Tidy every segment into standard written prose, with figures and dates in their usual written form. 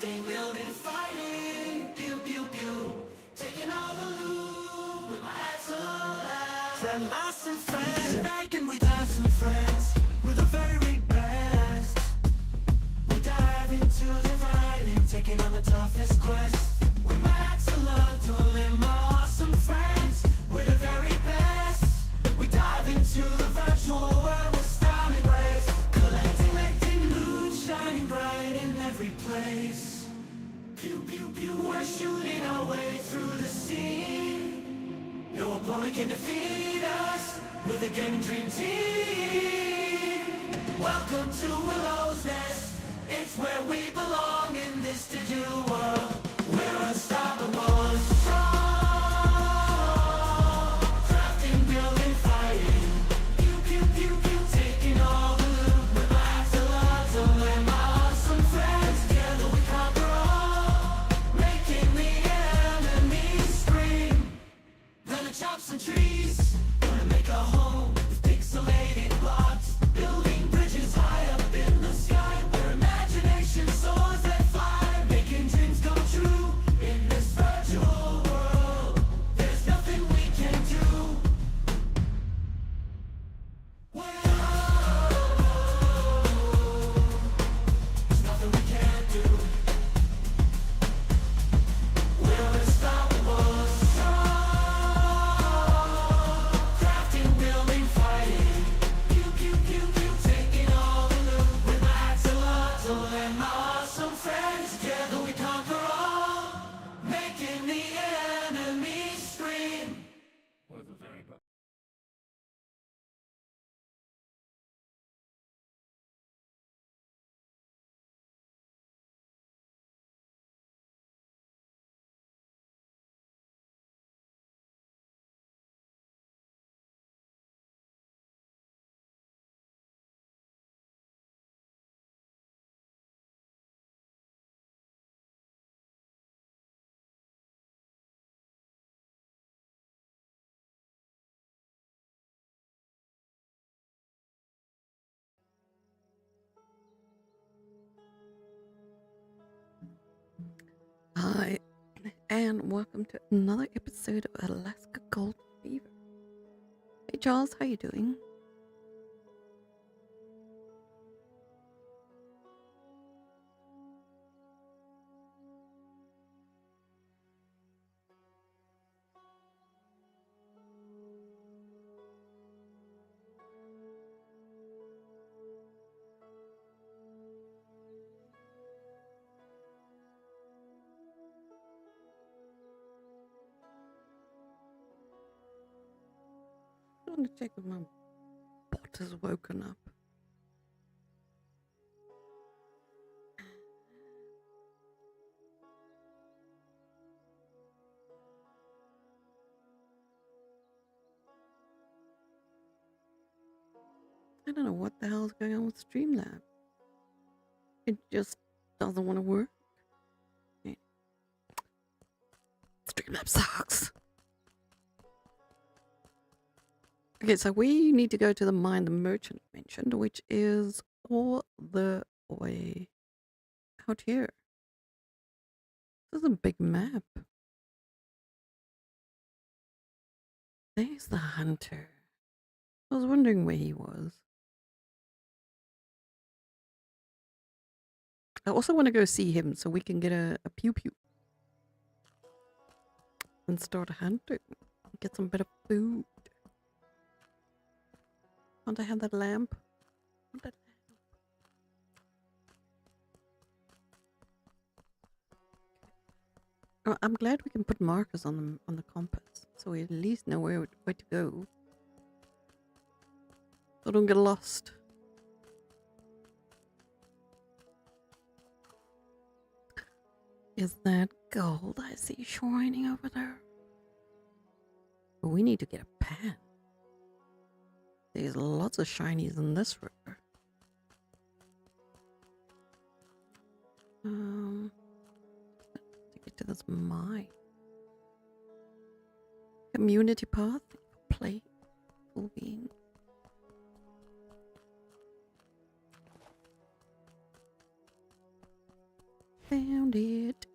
Crafting, building, fighting, pew pew pew. Taking all the loot with my axe alive. Then lost some friends, and we have some friends. We're the very best. We dive into the fighting, taking on the toughest quest. With my axe alive, dueling my awesome friends. We're the very best. We dive into the virtual world with style and grace. Collecting loot, shining bright in every place. Pew pew pew, we're shooting our way through the scene. No opponent can defeat us. We're the gaming dream team. Welcome to Willow's Nest. It's where we belong in this digital world. We're unstoppable, strong. Crafting, building, fighting. Pew pew pew pew, taking all the loot with my axolotl and my awesome friends. Together we conquer all, making the enemy scream. Gonna chop some trees, gonna make a home with pixelated blocks. Building bridges high up in the sky, where imagination soars and fly, making dreams come true in this virtual world. There's nothing we can do. There's nothing we can't do. We're unstoppable, strong. Crafting, building, fighting. Pew pew pew pew, taking all the loot with my axolotl and my awesome friends. Together we conquer all, making the enemy scream. Hi, and welcome to another episode of Alaska Gold Fever. Hey Charles, how you doing? I want to check if my bot has woken up. I don't know what the hell's going on with Streamlab. It just doesn't want to work. Streamlab sucks. Okay, so we need to go to the mine the merchant mentioned, which is all the way out here. This is a big map. There's the hunter. I was wondering where he was. I also want to go see him so we can get a pew pew. And start hunting. Get some better food. Can't I have that lamp? Want that lamp? I'm glad we can put markers on the compass, so we at least know where to go. So don't get lost. Is that gold I see shining over there? But we need to get a pan. There's lots of shinies in this river. To get to this mine. Community path, play, full being. Found it.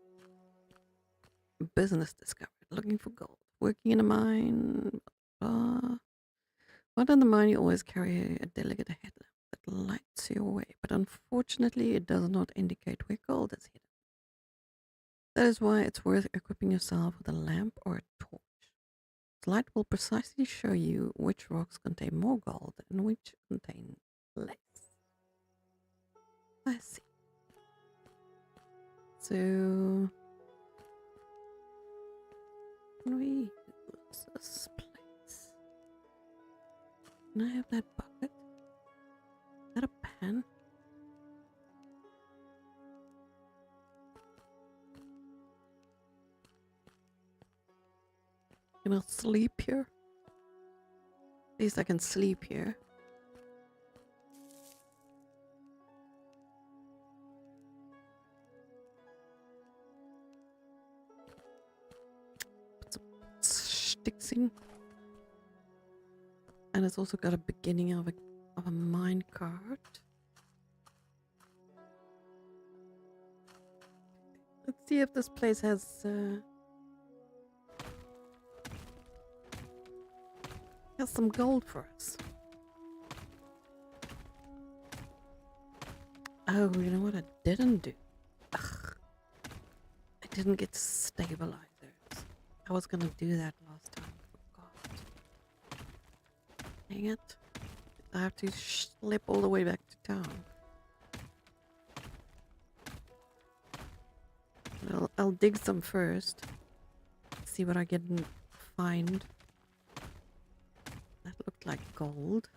Business discovered. Looking for gold. Working in a mine. While in the mine, you always carry a delicate headlamp that lights your way, but unfortunately, it does not indicate where gold is hidden. That is why it's worth equipping yourself with a lamp or a torch. The light will precisely show you which rocks contain more gold and which contain less. I see. So, can we use this place? Can I have that bucket? Is that a pan? Can I sleep here? At least I can sleep here. Put some sticks in. And it's also got a beginning of a mine cart. Let's see if this place has some gold for us. Oh, you know what I didn't do? Ugh. I didn't get stabilizers. I was gonna do that last time. Forgot. Dang it. I have to slip all the way back to town. I'll dig some first. See what I can find. That looked like gold.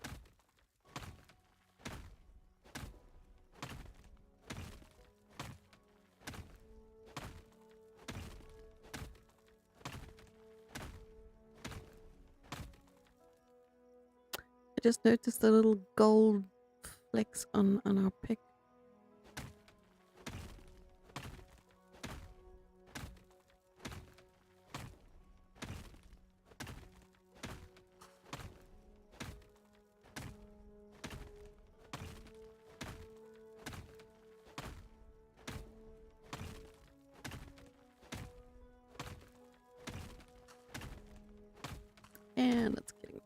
I just noticed a little gold flecks on our pick. And it's getting...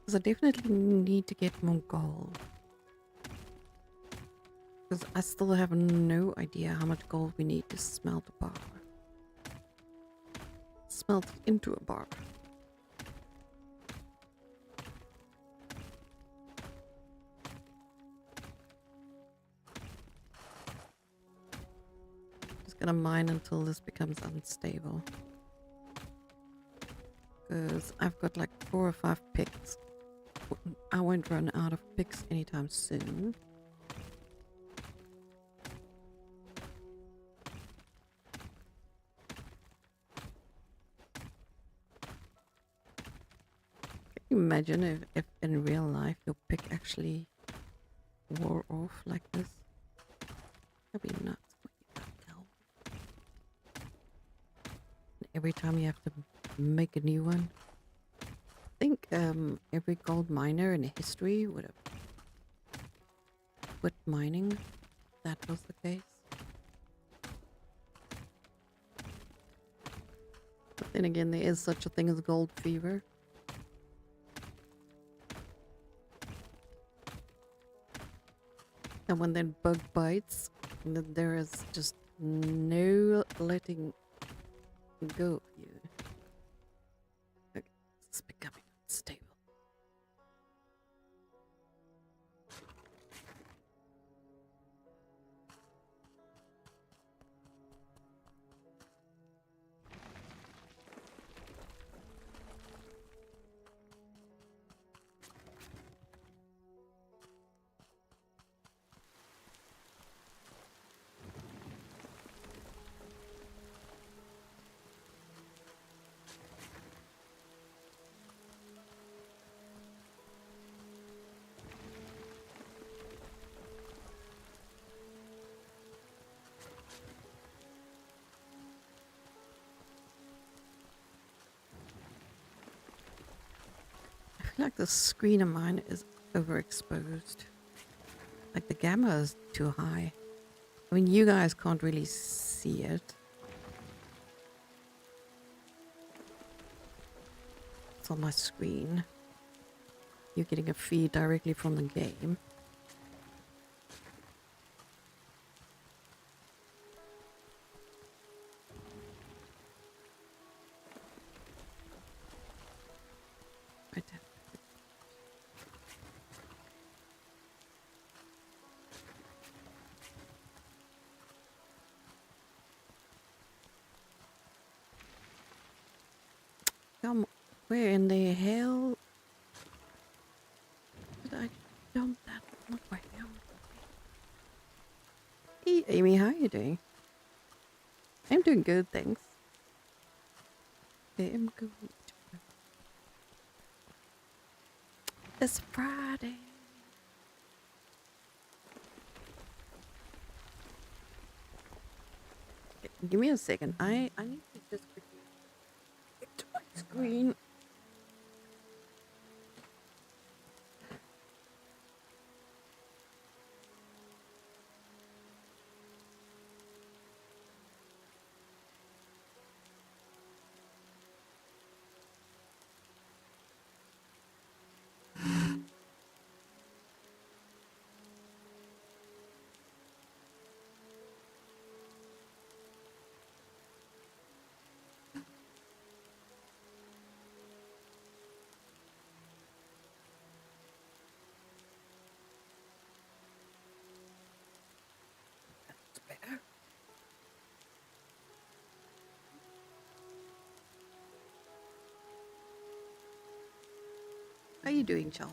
Because I definitely need to get more gold. Because I still have no idea how much gold we need to smelt a bar. Smelt it into a bar. Just gonna mine until this becomes unstable. Because I've got like 4 or 5 picks. I won't run out of picks anytime soon. Can you imagine if in real life your pick actually wore off like this? That'd be nuts. Every time you have to make a new one. I think every gold miner in history would have quit mining if that was the case. But then again, there is such a thing as gold fever. And when that bug bites, there is just no letting go of you. Okay, it's becoming unstable. feel like the screen of mine is overexposed. Like the gamma is too high. I mean, you guys can't really see it. It's on my screen. You're getting a feed directly from the game. Right there. Come, where in the hell did I jump that? Not right now. Hey, Amy, how are you doing? I'm doing good, thanks. I'm good. It's Friday. Okay, give me a second. I need to just quickly get to my screen. That's better. How are you doing, Charles?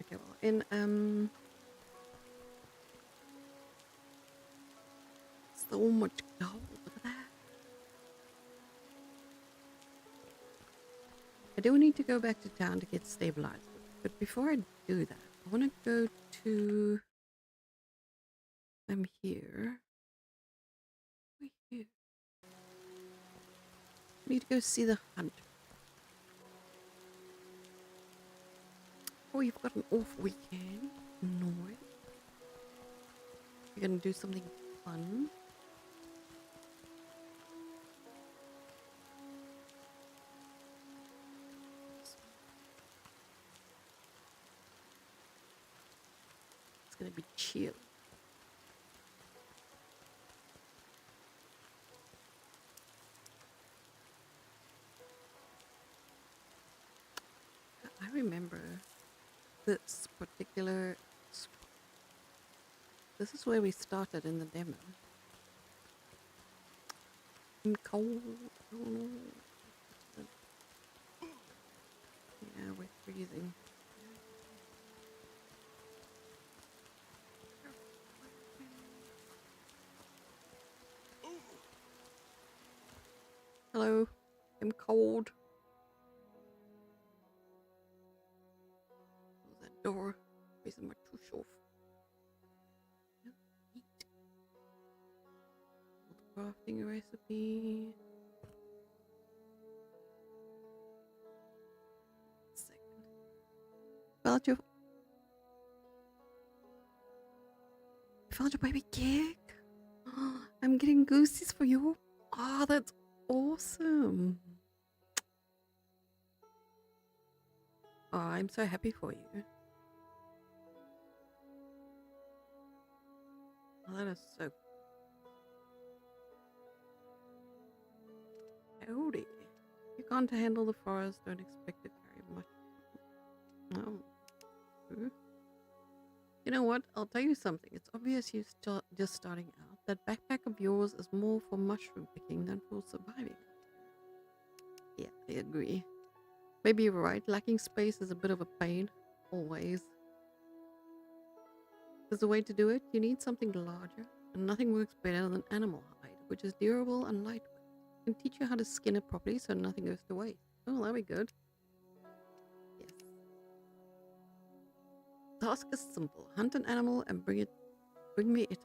Okay, well, in so much gold. Look at that. I do need to go back to town to get stabilized. But before I do that, I want to go to... I'm here. We're here. I need to go see the hunt. Oh, you've got an off weekend. Nice. You're going to do something fun. It's going to be chill. I remember this particular spot. This is where we started in the demo. I'm cold. Oh. Yeah, we're freezing. Hello. I'm cold. Close that door. Raising my tush off. No heat. Crafting recipe. Second. Found your baby cake. I'm getting goosies for you. Oh, that's awesome. Oh, I'm so happy for you. Oh, that is so howdy. You can't handle the forest, don't expect to carry much. No. You know what? I'll tell you something. It's obvious you're just starting out. That backpack of yours is more for mushroom picking than for surviving. Yeah, I agree. Maybe you're right. Lacking space is a bit of a pain. Always. There's a way to do it. You need something larger. And nothing works better than animal hide, which is durable and lightweight. I can teach you how to skin it properly so nothing goes to waste. Oh, that'll be good. task is simple. Hunt an animal and bring me it.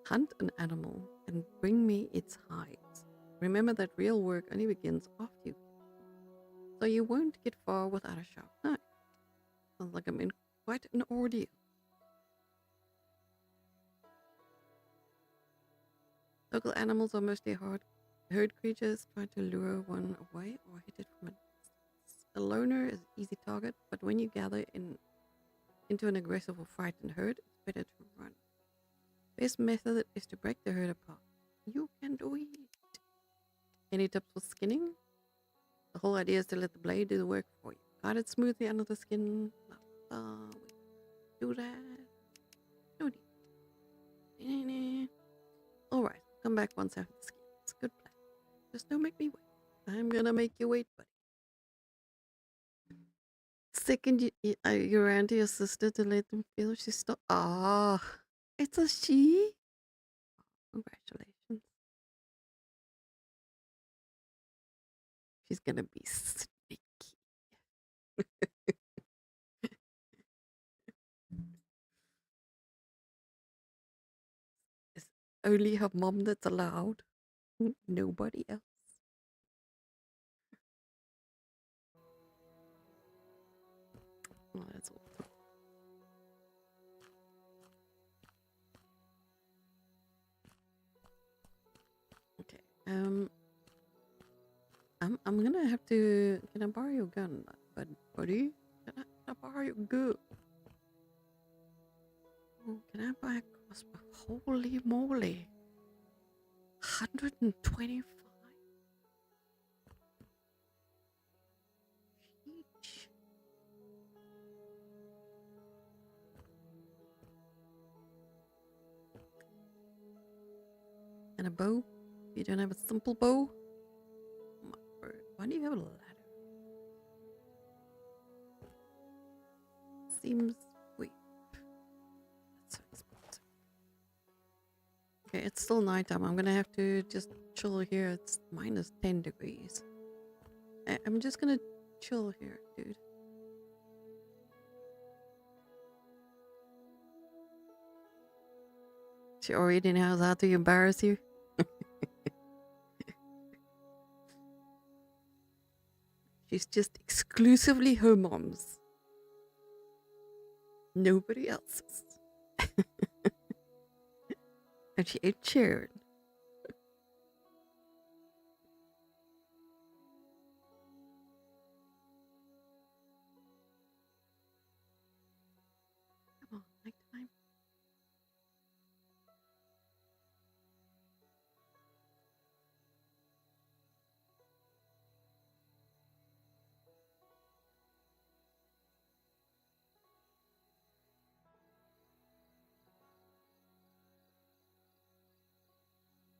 Hunt an animal and bring me its hides. Remember that real work only begins after you. So you won't get far without a sharp knife. Sounds like I'm in quite an ordeal. Local animals are mostly herd creatures trying to lure one away or hit it from a distance. A loner is an easy target, but when you gather into an aggressive or frightened herd, it's better to run. Best method is to break the herd apart. You can do it. Any tips for skinning? The whole idea is to let the blade do the work for you. Guide it smoothly under the skin. We do that. No need. Alright, come back once I have the skin. It's a good plan. Just don't make me wait. I'm gonna make you wait, buddy. Second, you ran to your sister to let them feel she stopped. Ah, it's a she. Congratulations. She's gonna be sneaky. It's only her mom that's allowed. Nobody else. Oh, that's awesome. Okay. I'm gonna have to. Can I borrow your gun, buddy? Can I borrow your gun? Oh, can I buy a crossbow? Holy moly! 125. Each. And a bow? You don't have a simple bow? My word. Why do you have a ladder? Seems weird. That's so expensive. Okay, it's still nighttime. I'm gonna have to just chill here. It's minus 10 degrees. I'm just gonna chill here, dude. She already knows how to embarrass you. She's just exclusively her mom's. Nobody else's. And she ate Sharon. Come on, nighttime.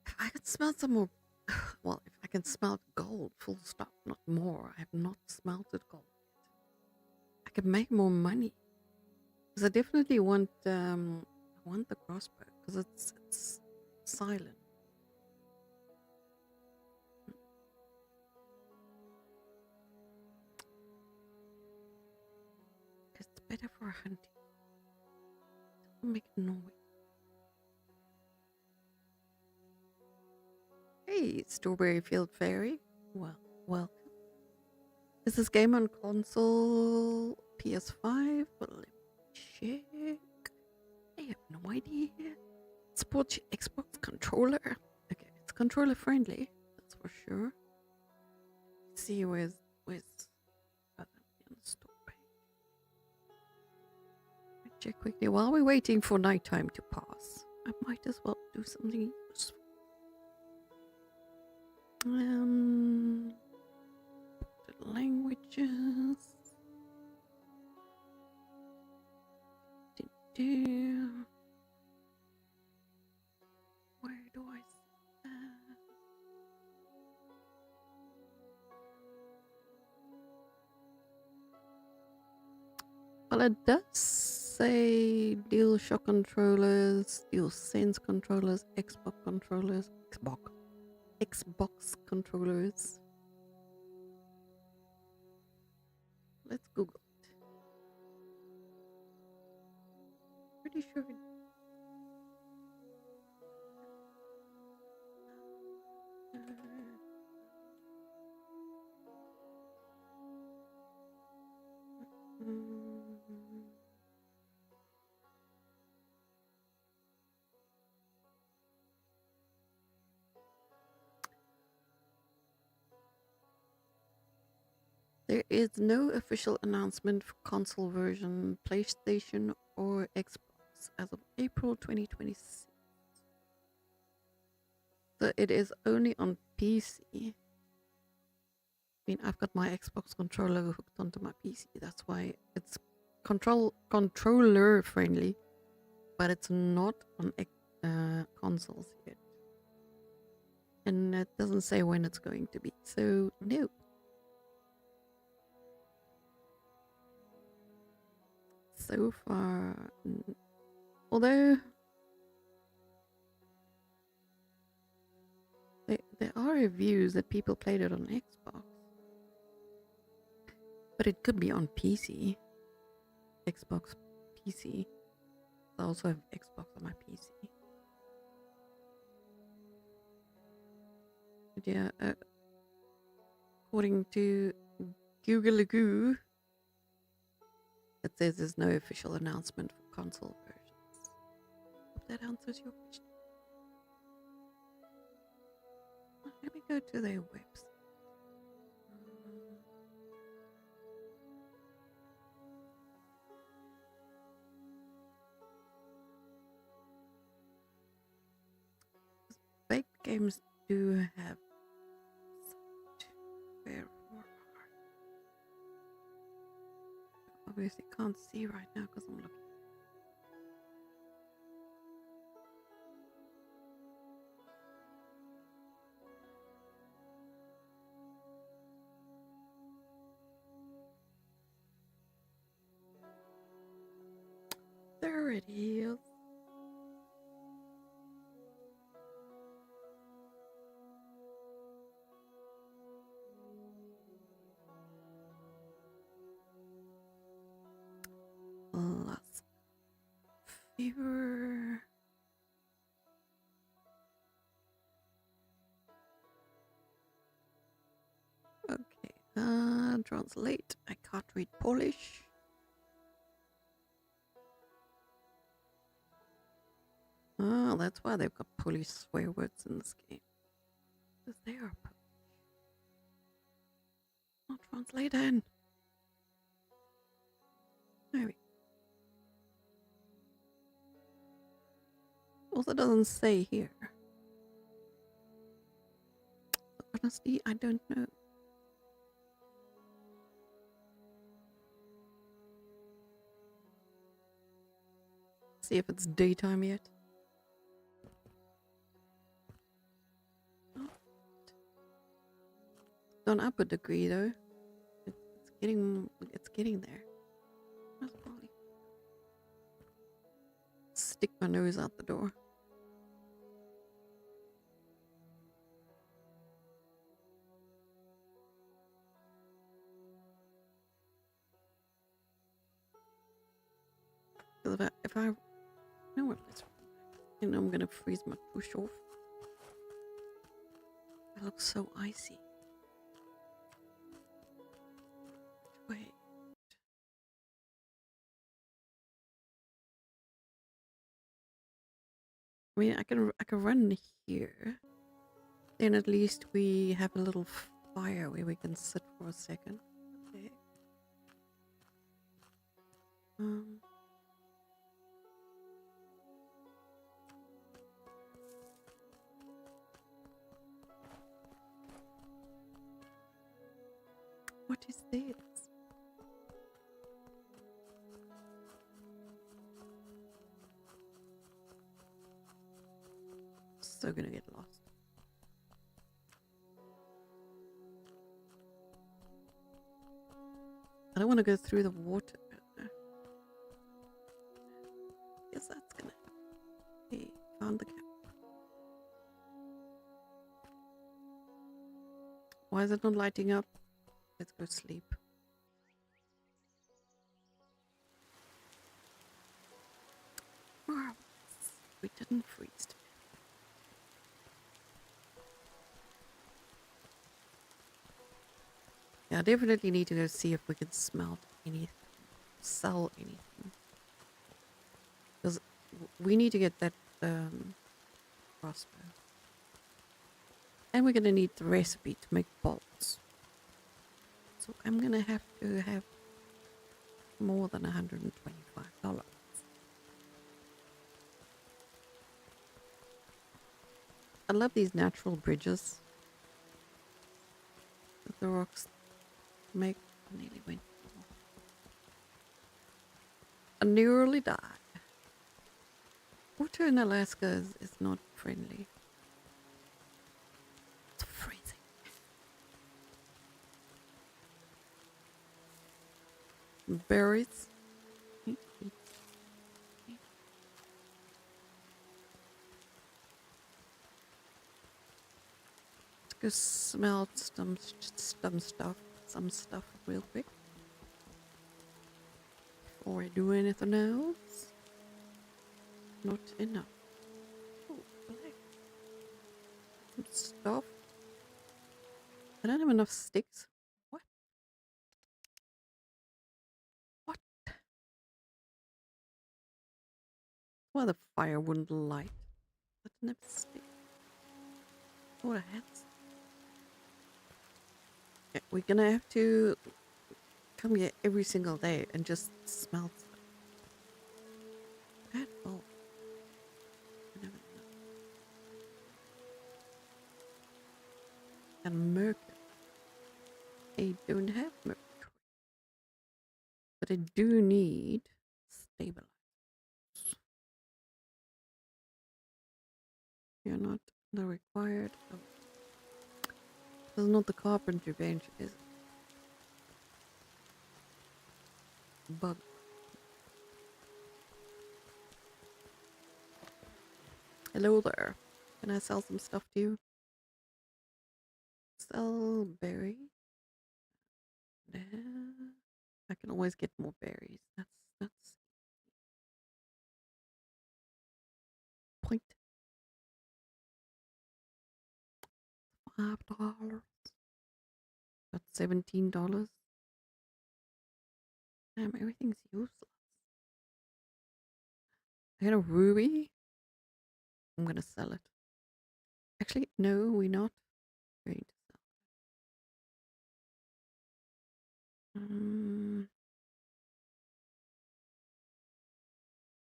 If I could smell some more. Well, if I can smell gold, full stop, not more. I have not smelted gold yet. I could make more money. Because I definitely want the crossbow because it's silent. It's better for hunting. Doesn't make noise. Hey, Strawberry Field Fairy. Well, welcome. Is this game on console PS5? Well, let me check. I have no idea. Supports Xbox controller. Okay, it's controller friendly. That's for sure. Let's see where's on the store page. Check quickly while we're waiting for nighttime to pass. I might as well do something useful. The languages. Where do I see that? Well, it does say DualShock controllers, DualSense controllers, Xbox controllers, Xbox controllers. Let's Google it. pretty sure. There is no official announcement for console version, PlayStation or Xbox as of April 2026. So it is only on PC. I mean, I've got my Xbox controller hooked onto my PC. That's why it's controller friendly, but it's not on consoles yet. And it doesn't say when it's going to be. So no. So far, although there are reviews that people played it on Xbox, but it could be on PC. Xbox PC. I also have Xbox on my PC. But yeah, according to Google, it says there's no official announcement for console versions. Hope that answers your question. Let me go to their website. Baked games do have where obviously can't see right now because I'm looking. There it is. Last fever. Okay, translate. I can't read Polish. Oh, that's why they've got Polish swear words in this game. Because they are Polish. Not translated. There we go. Also doesn't say here. Honestly, I don't know. See if it's daytime yet. Oh. Gone up a degree though. It's getting there. Where's Polly? Stick my nose out the door. If I know what this, you know, I'm gonna freeze my push off. It looks so icy. Wait. I mean, I can run here. Then at least we have a little fire where we can sit for a second. Okay. What is this? So gonna get lost. I don't want to go through the water. Guess that's gonna happen. Hey, found the camp. Why is it not lighting up? Let's go sleep. we didn't freeze. Yeah, I definitely need to go see if we can smelt anything, sell anything. Because we need to get that crossbow. And we're going to need the recipe to make bolts. So I'm going to have more than $125. I love these natural bridges that the rocks make. I nearly went. I nearly died. Water in Alaska is not friendly. It's freezing. Berries. Let's go smell some stuff real quick before I do anything else. Not enough. Oh, black. Some stuff. I don't have enough sticks. What? What? Why the fire wouldn't light? I didn't have sticks. What a hats. Yeah, we're gonna have to come here every single day and just smelt stuff. Bad fault. And mercury. I don't have mercury. But I do need stabilize. You're not the required. Oh. This is not the carpentry bench, is it? Bug. Hello there. Can I sell some stuff to you? Sell berry. Yeah. I can always get more berries. That's point. $5. That's $17. Damn, everything's useless. I got a ruby. I'm gonna sell it. Actually, no, we're not going to sell.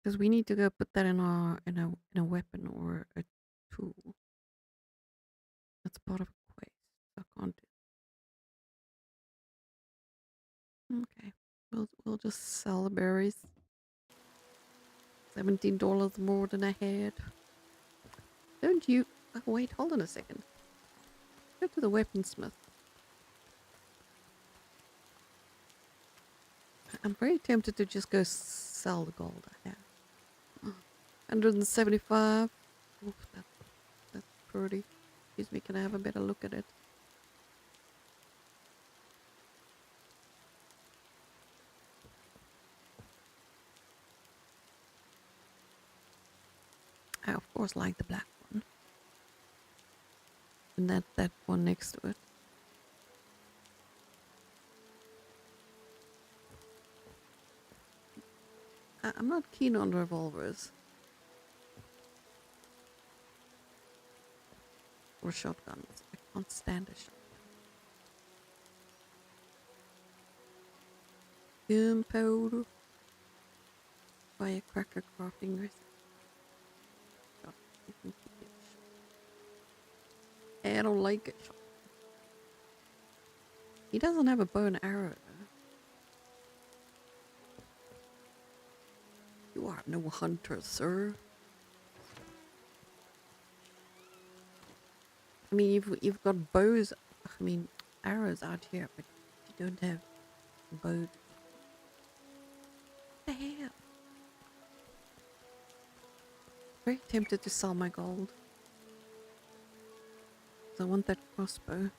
Because we need to go put that in a weapon or a tool. That's part of a quest. So I can't do. Okay, we'll just sell the berries. $17 more than I had. Don't you? Oh, wait, hold on a second. Go to the weaponsmith. I'm very tempted to just go sell the gold I have. 175. Oof, that's pretty. Excuse me, can I have a better look at it? I of course like the black one. And that one next to it. I'm not keen on revolvers. Or shotguns. I can't stand a shotgun. Gunpowder. Firecracker crafting recipe. I don't like it. He doesn't have a bow and arrow. You are no hunter, sir. I mean, you've got bows. I mean, arrows out here, but you don't have bows. What the hell? Very tempted to sell my gold. I want that crossbow.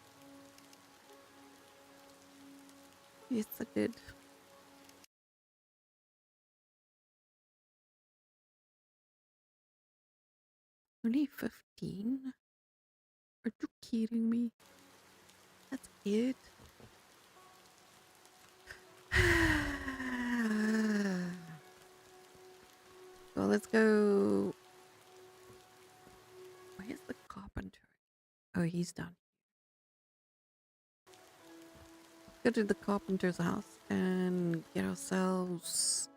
Yes, I did. Only 15? Are you kidding me? That's it? Well, let's go. Where's the carpenter? Oh, he's done. Go to the carpenter's house and get ourselves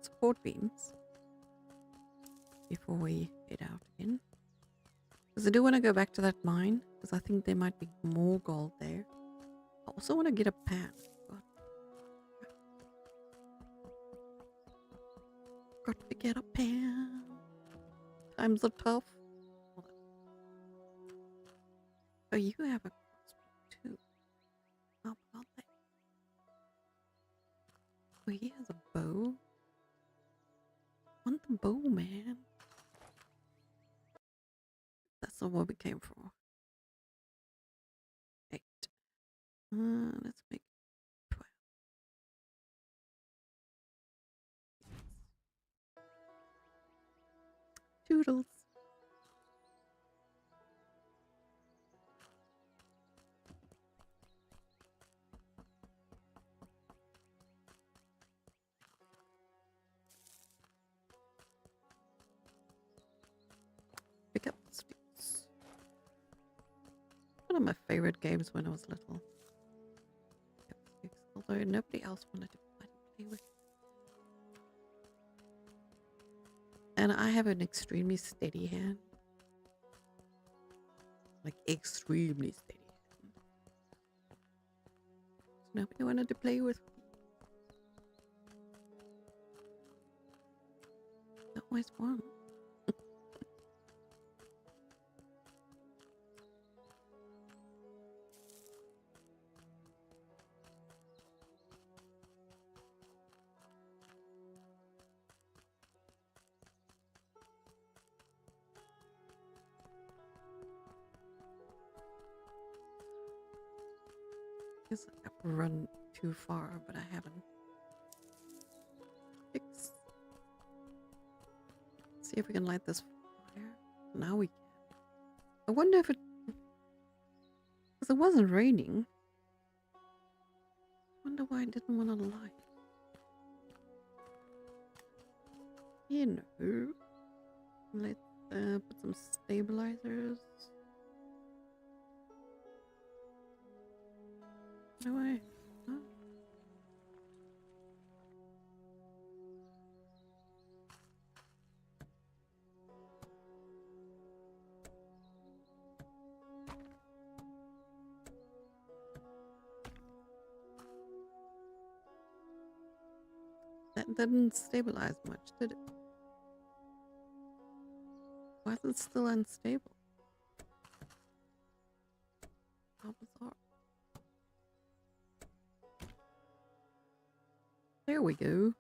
support beams before we head out again. Because I do want to go back to that mine, because I think there might be more gold there. I also want to get a pan. God. Got to get a pan. Times are tough. Oh, you have a crossbow too. How about that? Oh, he has a bow. I want the bow, man. That's not what we came for. 8. Let's make 12. Toodles. Pick up the sticks. One of my favorite games when I was little. Pick up the sticks. Although nobody else wanted to play with. And I have an extremely steady hand. Like extremely steady hand. So nobody wanted to play with me. Always fun. Guess I've run too far, but I haven't. Fix. See if we can light this fire. Now we can. I wonder if it... Because it wasn't raining. I wonder why I didn't want to light. You know. Let's put some stabilizers. No way. Oh. That didn't stabilize much, did it? Why is it still unstable? How bizarre. There we go.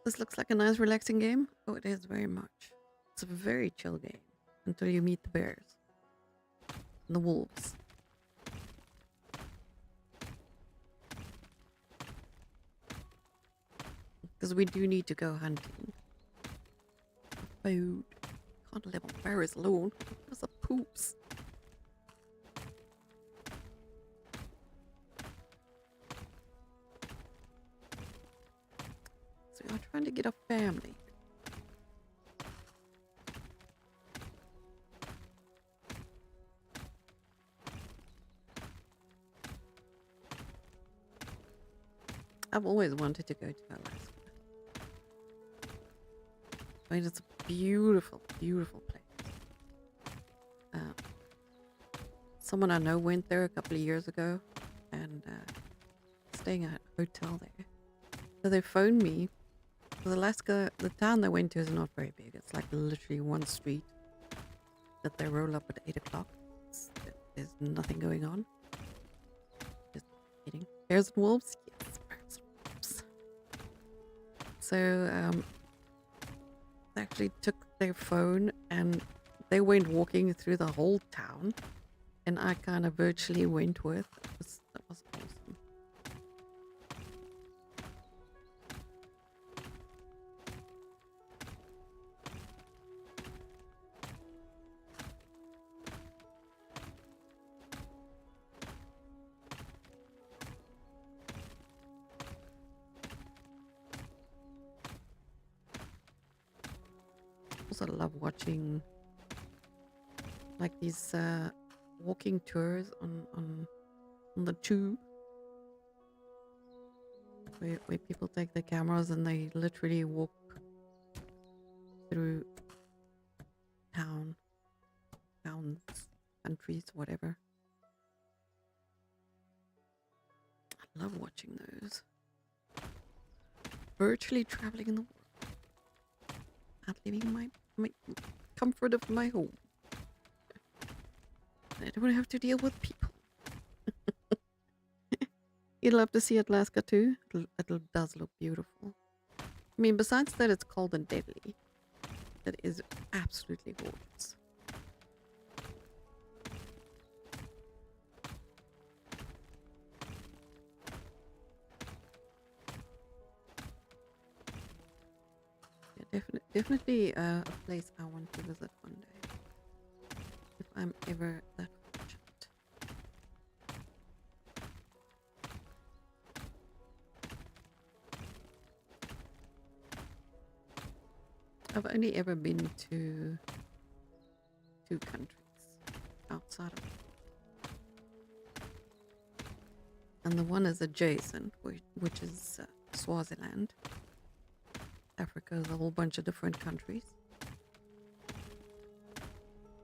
This looks like a nice relaxing game. Oh, it is very much. It's a very chill game until you meet the bears and the wolves. Because we do need to go hunting. Food. Can't live on berries alone. That's a poops. So we are trying to get a family. I've always wanted to go to Alaska. I mean, it's a beautiful, beautiful place. Someone I know went there a couple of years ago and staying at a hotel there. So they phoned me. Because Alaska, the town they went to is not very big. It's like literally one street that they roll up at 8 o'clock. There's nothing going on. Just kidding. Bears and wolves? Yes, bears and wolves. So they actually took their phone and they went walking through the whole town. And I kind of virtually went with. That was awesome. also love watching like these walking tours on the tube where people take their cameras and they literally walk through towns, countries, whatever. I love watching those. Virtually traveling in the world, not leaving my comfort of my home. I don't have to deal with people. You'd love to see Alaska too. It does look beautiful. I mean, besides that, it's cold and deadly. That is absolutely gorgeous. Yeah, definitely a place I want to visit one day. If I'm ever that fortunate. I've only ever been to 2 countries outside of it. And the one is adjacent, which is Swaziland. Africa is a whole bunch of different countries.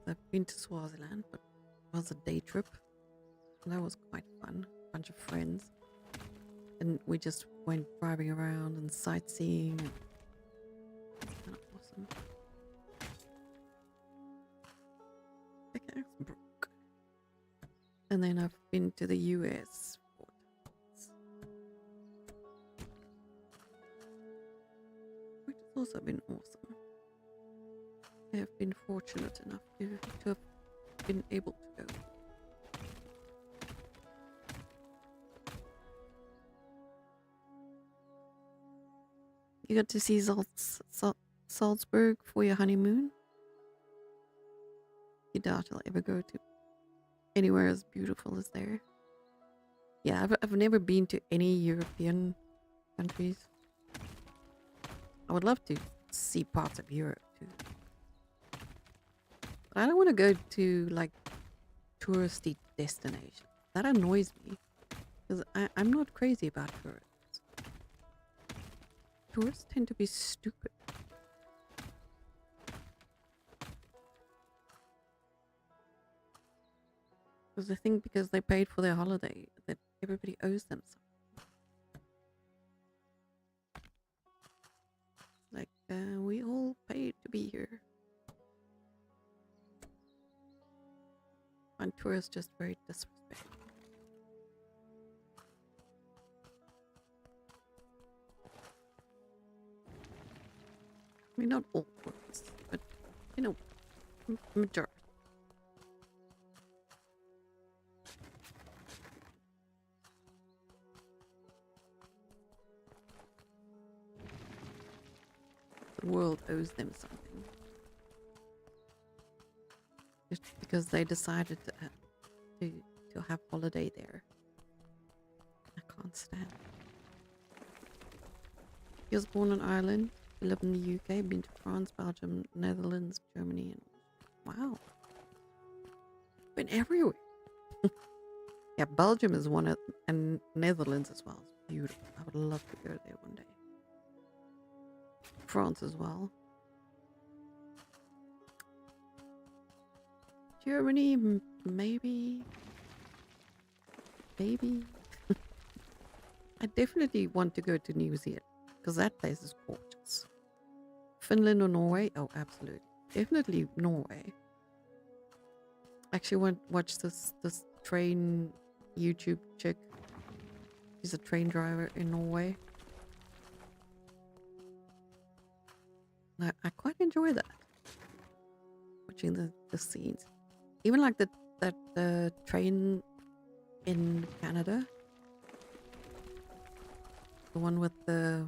I've been to Swaziland, but it was a day trip. And that was quite fun. A bunch of friends. And we just went driving around and sightseeing. It's kind of awesome. Pickaxe broke. And then I've been to the US 4 times. Which has also been awesome. I have been fortunate enough to have been able to go. You got to see Salzburg for your honeymoon? You doubt I'll ever go to anywhere as beautiful as there. Yeah, I've never been to any European countries. I would love to see parts of Europe too. But I don't want to go to like touristy destinations. That annoys me. Because I'm not crazy about tourists. Tourists tend to be stupid. Because they think because they paid for their holiday that everybody owes them something. Like, we all paid to be here. And tourists just very disrespectful. I mean, not all tourists, but, you know, majority. The world owes them something. Just because they decided to have holiday there. I can't stand it. He was born in Ireland. He lived in the UK, been to France, Belgium, Netherlands, Germany, and wow. Been everywhere. Yeah, Belgium is one of, and Netherlands as well. It's beautiful. I would love to go there one day. France as well. Germany, maybe. Maybe. I definitely want to go to New Zealand because that place is gorgeous. Finland or Norway? Oh, absolutely. Definitely Norway. Actually, watch this train YouTube chick. She's a train driver in Norway. I quite enjoy that. Watching the scenes. Even like that train in Canada. The one with the...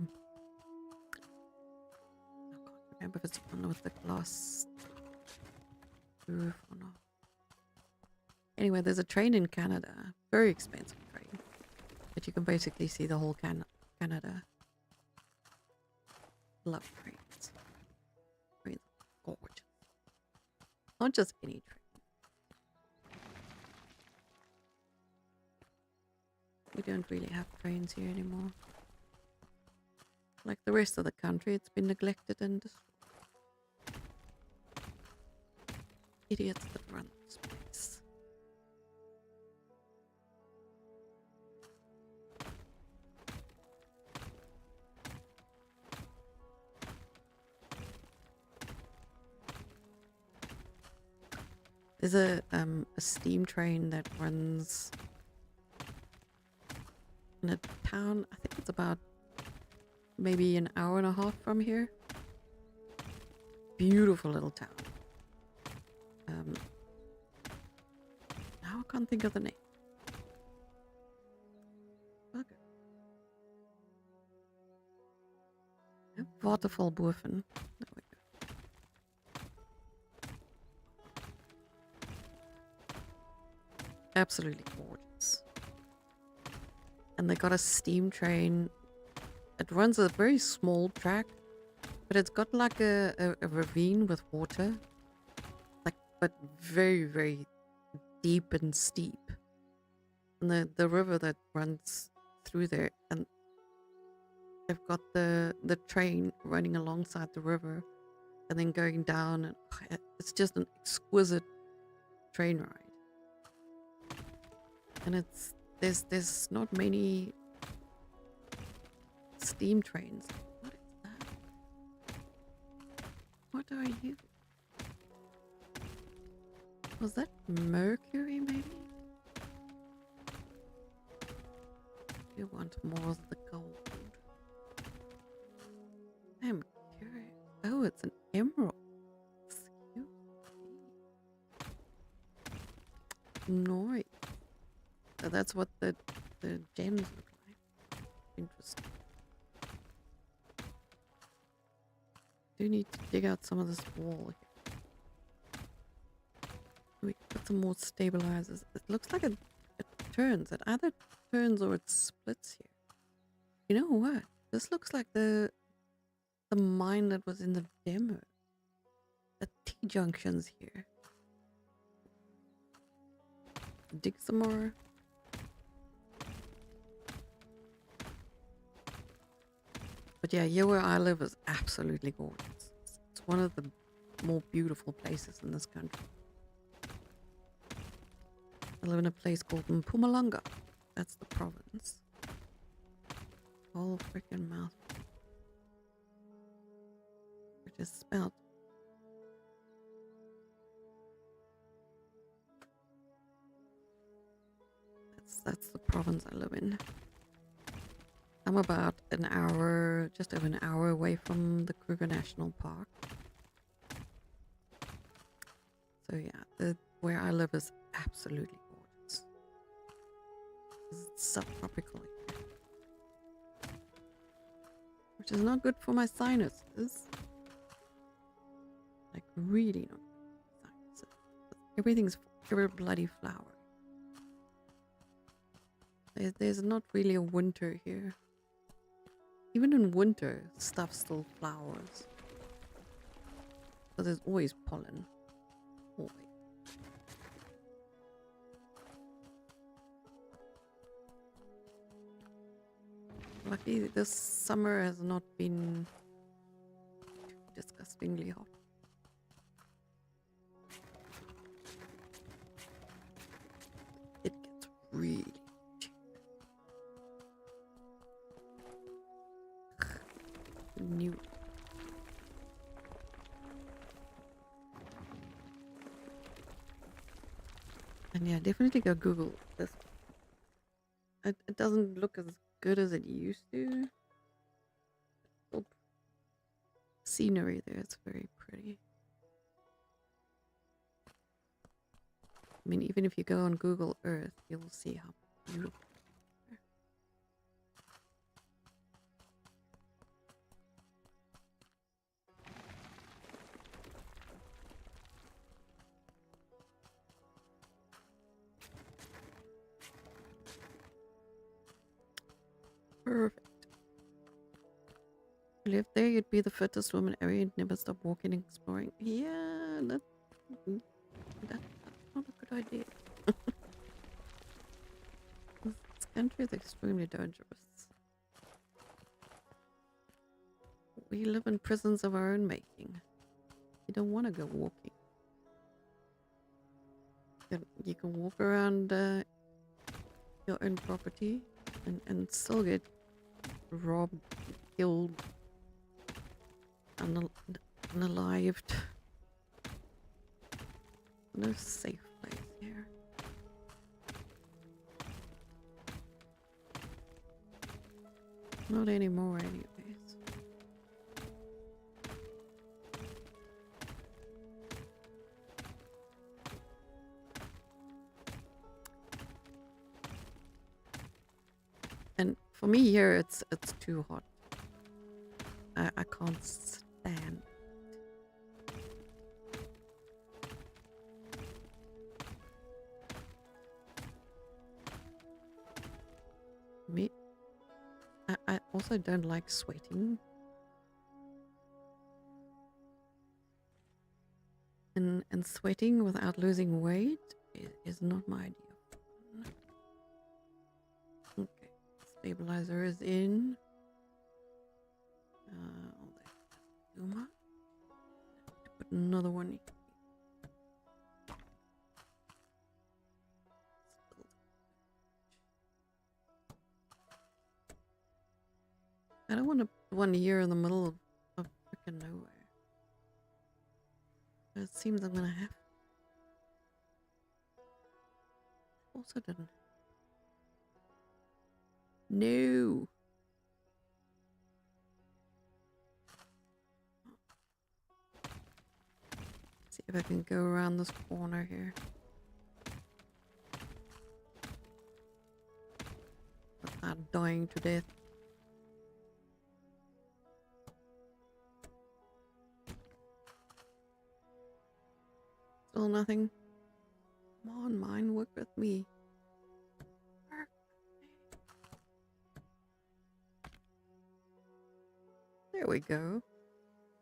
I can't remember if it's the one with the glass roof or not. Anyway, there's a train in Canada. Very expensive train. But you can basically see the whole Canada. Love trains. Trains are Not just any train. We don't really have trains here anymore. Like the rest of the country, it's been neglected and destroyed. Idiots that run this place. There's a steam train that runs in a town. I think it's about maybe an hour and a half from here. Beautiful little town. Now I can't think of the name. Okay. Watervalboven. There we go. Absolutely gorgeous. And they got a steam train. It runs a very small track, but it's got like a ravine with water. Like, but very, very deep and steep. And the river that runs through there, and they've got the train running alongside the river and then going down, and it's just an exquisite train ride. And there's not many steam trains. What is that? What are you? Was that Mercury maybe? You want more of the gold. I'm curious. Oh, it's an emerald. Excuse me. Nice. So that's what the gems look like. Interesting. Do need to dig out some of this wall here. We put some more stabilizers. It looks like it turns. It either turns or it splits here. You know what? This looks like the mine that was in the demo. The T-junctions here. Dig some more. But yeah, here where I live is absolutely gorgeous. It's one of the more beautiful places in this country. I live in a place called Mpumalanga. That's the province. Whole freaking mouth. It is spelled. That's the province I live in. I'm about an hour, just over an hour away from the Kruger National Park. So yeah, where I live is absolutely gorgeous. It's subtropical here, which is not good for my sinuses. Like really not good for my sinuses. Everything's pure bloody flower. There's not really a winter here. Even in winter, stuff still flowers. So there's always pollen. Always. Luckily, this summer has not been disgustingly hot. It gets really new. And yeah, definitely go Google this. It doesn't look as good as it used to. Oh, scenery there, it's very pretty. I mean, even if you go on Google Earth, you'll see how beautiful. Perfect. If you lived there, you'd be the fittest woman ever. You'd never stop walking and exploring. Yeah, That's not a good idea. This country is extremely dangerous. We live in prisons of our own making. You don't want to go walking. You can walk around your own property and still get robbed, killed, unalived. No safe place here. Not anymore, anyways. And for me here, it's too hot. I can't stand. Me, I also don't like sweating. And sweating without losing weight is not my idea. Okay, stabilizer is in. Zuma. Put another one. I don't want to put one here in the middle of freaking nowhere. It seems I'm gonna have. Also didn't. No. See if I can go around this corner here. Without dying to death. Still nothing. Come on, mine, work with me. Work with me. There we go.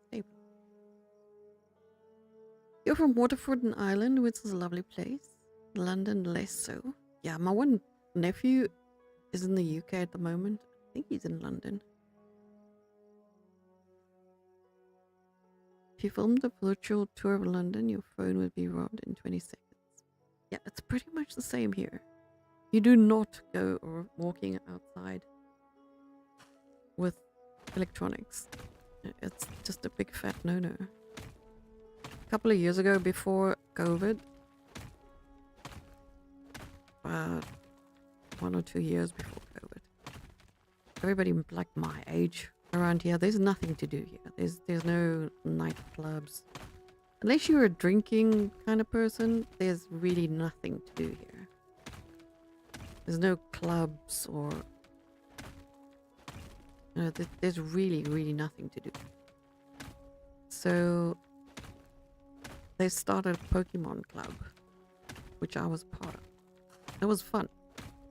Stable. You're from Waterford and Ireland, which is a lovely place. London, less so. Yeah, my one nephew is in the UK at the moment. I think he's in London. If you filmed a virtual tour of London, your phone would be robbed in 20 seconds. Yeah, it's pretty much the same here. You do not go or walking outside with electronics. It's just a big fat no-no. A couple of years ago, before COVID, 1 or 2 years before COVID, everybody like my age around here, there's nothing to do here. There's no nightclubs. Unless you're a drinking kind of person, there's really nothing to do here. There's no clubs or... You know, there's really, really nothing to do. So they started a Pokemon club, which I was part of. It was fun.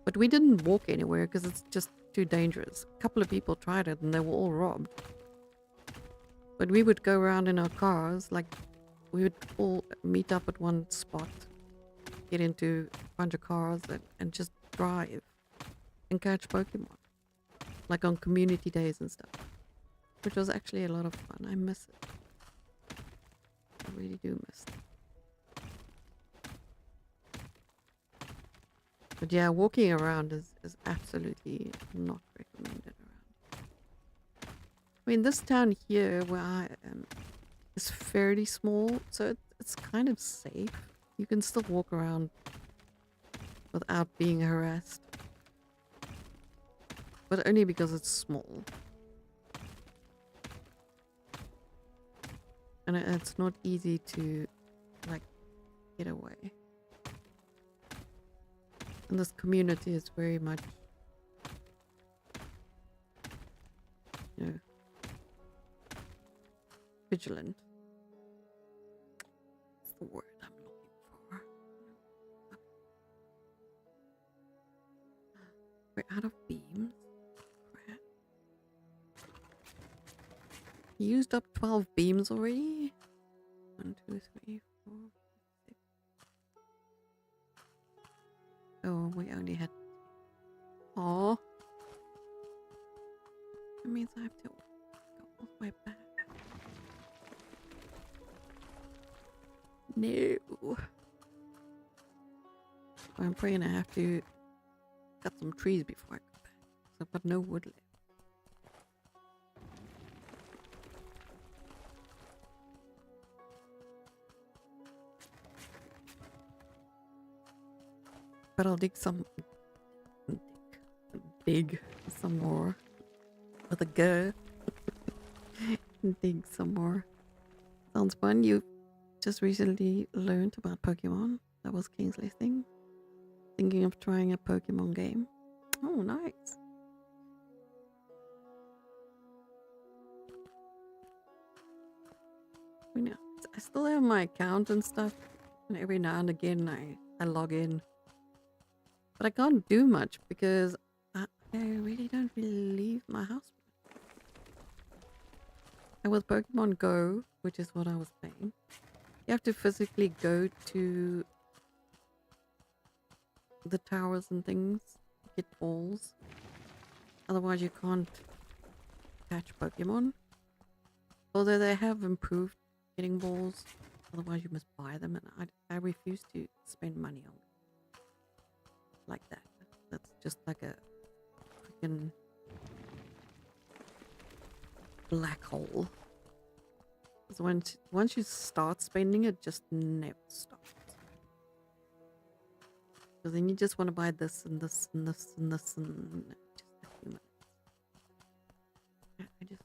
But we didn't walk anywhere because it's just too dangerous. A couple of people tried it and they were all robbed. But we would go around in our cars, like we would all meet up at one spot, get into a bunch of cars and just drive and catch Pokemon. Like on community days and stuff. Which was actually a lot of fun. I miss it. I really do miss it. But yeah, walking around is absolutely not recommended around. I mean, this town here where I am is fairly small, so it's kind of safe. You can still walk around without being harassed. But only because it's small. And it's not easy to, like, get away. And this community is very much, you know, vigilant. That's the word I'm looking for. We're out of beams. Crap. Used up 12 beams already. 1, 2, 3, 4, 6. Oh, we only had. Oh. That means I have to go all the way back. No. I'm praying I have to cut some trees before I go back. So I've got no wood left. But I'll dig some more with a go. Dig some more. Sounds fun. You just recently learned about Pokemon. That was Kingsley's thing. Thinking of trying a Pokemon game. Oh, nice. You know, I still have my account and stuff, and every now and again I log in. But I can't do much because I really don't leave my house. And with Pokemon Go, which is what I was playing, you have to physically go to the towers and things, get balls. Otherwise you can't catch Pokemon. Although they have improved getting balls, otherwise you must buy them, and I refuse to spend money on them like that. That's just like a freaking black hole. Because once you start spending, it just never stops. So then you just want to buy this and this and this and this and just a few minutes. I just.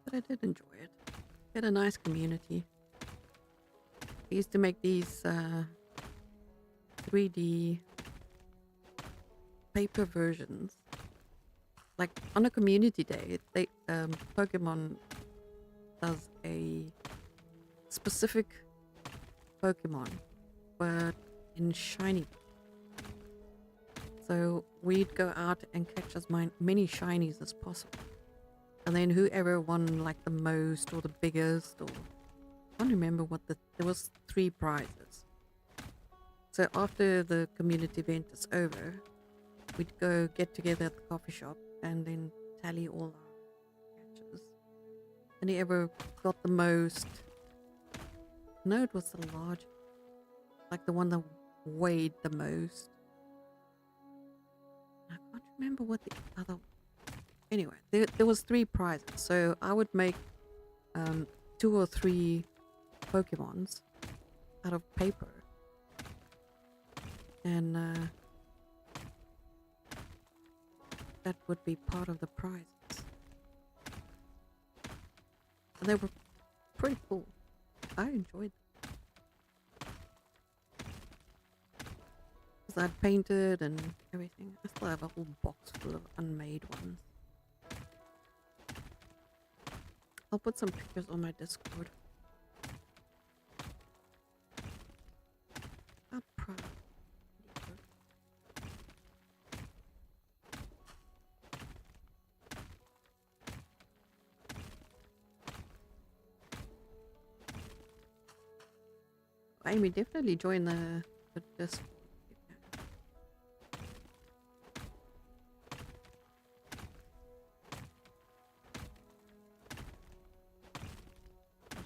But I did enjoy it. Had a nice community. I used to make these 3D paper versions. Like on a community day, they Pokemon does a specific Pokemon, but in shiny. So we'd go out and catch as many shinies as possible. And then whoever won like the most or the biggest, or I can't remember what there was 3 prizes. So after the community event is over, we'd go get together at the coffee shop and then tally all our catches. And whoever got the most, no, it was the large, like the one that weighed the most. I can't remember what the other. Anyway, there was 3 prizes, so I would make 2 or 3 Pokemons out of paper, and that would be part of the prizes. And they were pretty cool. I enjoyed them. Because I'd painted and everything. I still have a whole box full of unmade ones. I'll put some pictures on my Discord. I'm proud. Amy, definitely join the Discord.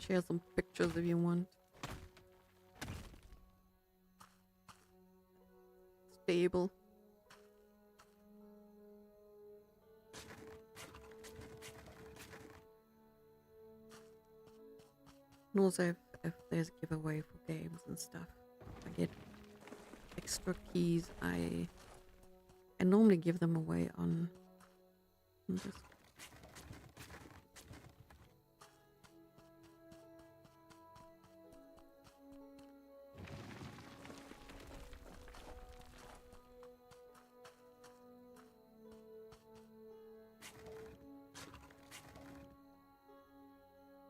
Share some pictures if you want. Stable. And also if there's a giveaway for games and stuff, I get extra keys. I normally give them away on this.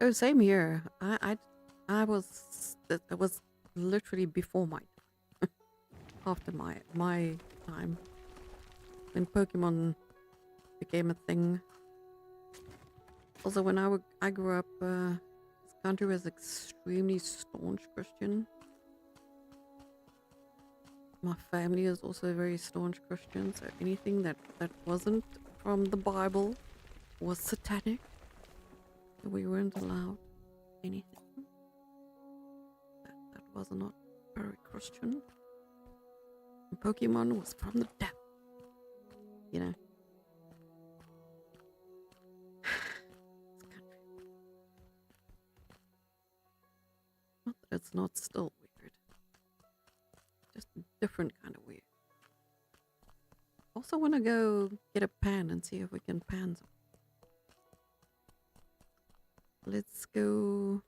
Oh, same here. I was, it was literally before my time. After my time, when Pokemon became a thing. Also, when I grew up, this country was extremely staunch Christian. My family is also very staunch Christian, so anything that wasn't from the Bible was satanic. We weren't allowed anything that was not very Christian. And Pokemon was from the devil, you know. This country. Not that it's not still weird, just a different kind of weird. Also want to go get a pan and see if we can pan some. Let's go.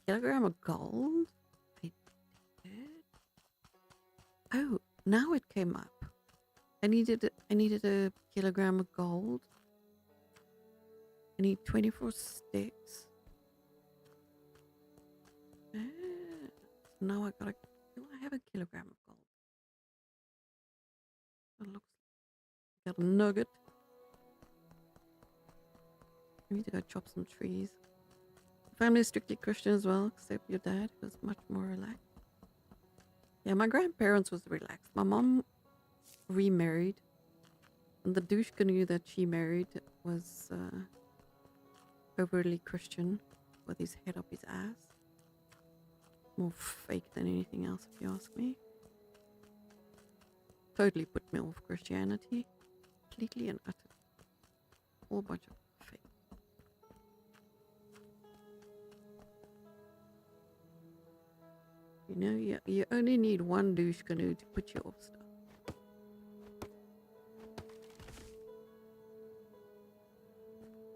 Kilogram of gold? I did. Oh, now it came up. I needed a kilogram of gold. I need 24 sticks. Ah, so now I gotta. Do I have a kilogram of gold? It looks like got a nugget. I need to go chop some trees. Family is strictly Christian as well, except your dad was much more relaxed. Yeah, my grandparents was relaxed. My mom remarried, and the douche canoe that she married was overly Christian, with his head up his ass. More fake than anything else, if you ask me. Totally put me off Christianity, completely and utterly. Whole bunch of fake. You know, you only need one douche canoe to put you off stuff.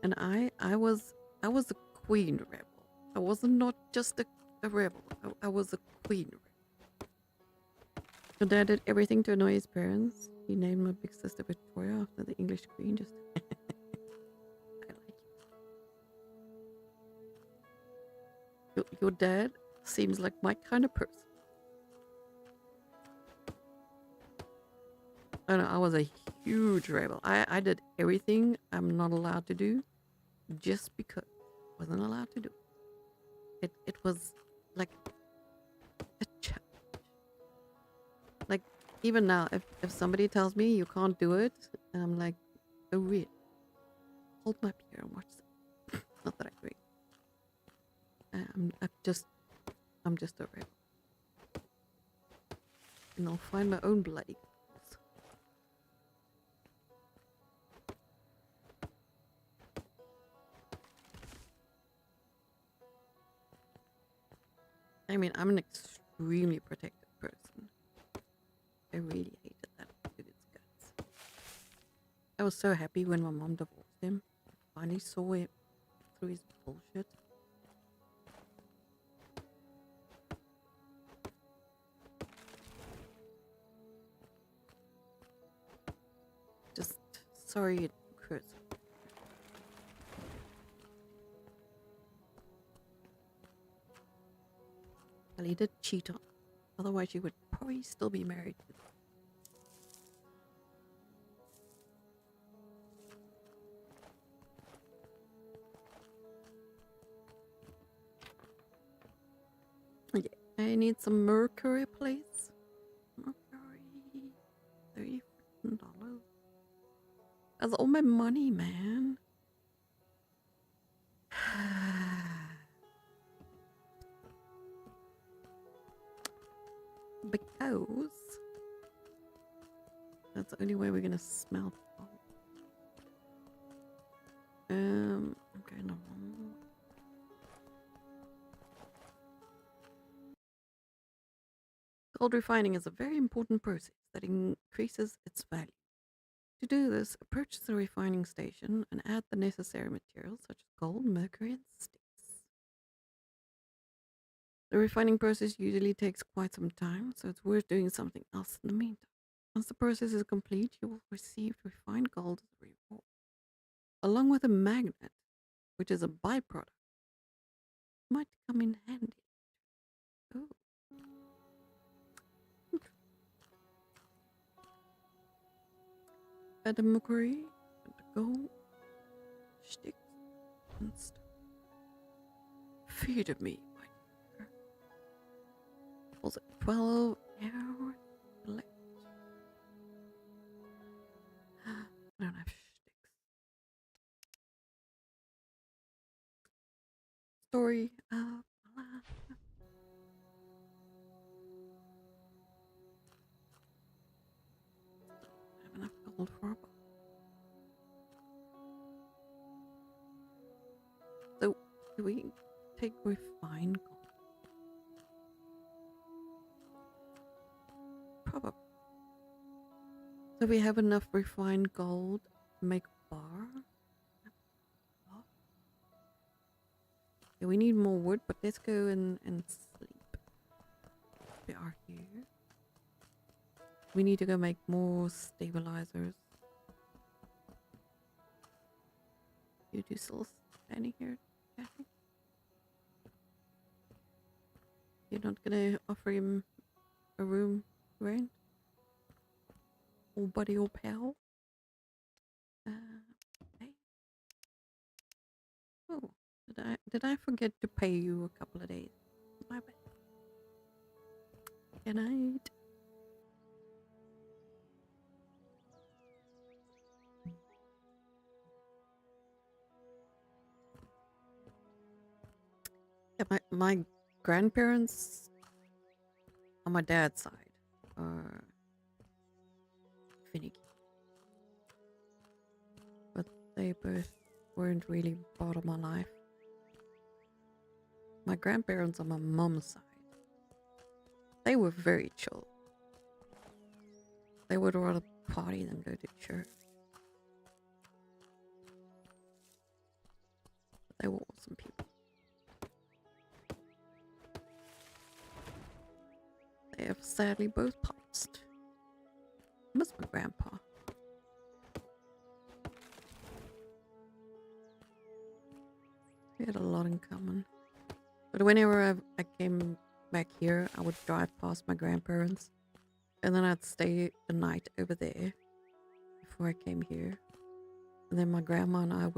And I was a queen rebel. I was not just a rebel. I was a queen rebel. My dad did everything to annoy his parents. He named my big sister Victoria after the English queen. Just I like you. Your dad seems like my kind of person. I know, I was a huge rebel. I did everything I'm not allowed to do just because I wasn't allowed to do it. It was like a challenge. Like, even now, if somebody tells me you can't do it, and I'm like, oh, really? Hold my beer and watch it. Not that I drink. I'm just a rebel. And I'll find my own bloody goals. I mean, I'm an extremely protective person. I really hated that with its guts. I was so happy when my mom divorced him. I finally saw him through his bullshit. Just sorry it occurs. Well, he did cheat on her. Otherwise, she would probably still be married to him. Okay, I need some mercury, please. Mercury. $30. That's all my money, man. Because that's the only way we're gonna smell gold. I'm going wrong. Gold refining is a very important process that increases its value. To do this, approach the refining station and add the necessary materials such as gold, mercury, and sticks. The refining process usually takes quite some time, so it's worth doing something else in the meantime. Once the process is complete, you will receive refined gold as a reward, along with a magnet, which is a byproduct. Might come in handy. Oh. at the Macquarie and go sticks and stuff. Feed me, my dear. Was it 12 hours left? I don't have sticks. Story of my life. I have enough gold for a boat. So, do we take refined gold? Probably. So we have enough refined gold to make a bar? Yeah, we need more wood, but let's go and sleep. We are here. We need to go make more stabilizers. You two still standing here, Kathy? You're not gonna offer him a room rent? Or buddy or pal? Hey. Oh, did I forget to pay you a couple of days? My bad. Good night. Yeah, my grandparents on my dad's side are finicky. But they both weren't really part of my life. My grandparents on my mom's side, they were very chill. They would rather party than go to church. But they were awesome people. They have sadly both passed. I miss my grandpa. We had a lot in common. But whenever I came back here, I would drive past my grandparents. And then I'd stay the night over there before I came here. And then my grandma and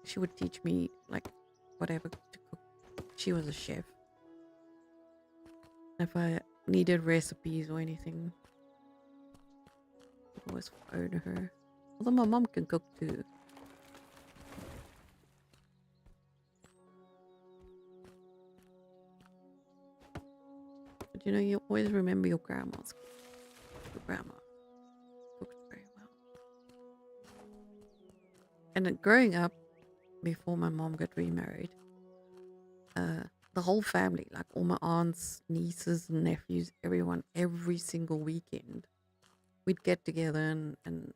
she would teach me like whatever to cook. She was a chef. If I needed recipes or anything, I'd always phone her. Although my mom can cook too. But you know, you always remember your grandma's. Your grandma cooked very well. And then growing up, before my mom got remarried, the whole family, like all my aunts, nieces, and nephews, everyone, every single weekend, we'd get together and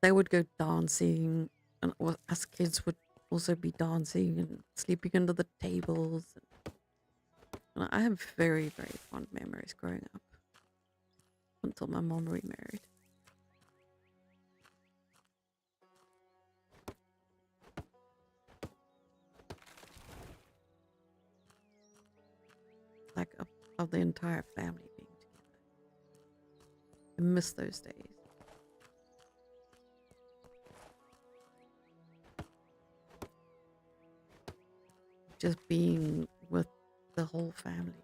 they would go dancing, and us kids would also be dancing and sleeping under the tables. And I have very, very fond memories growing up until my mom remarried. Like of the entire family being together. I miss those days. Just being with the whole family.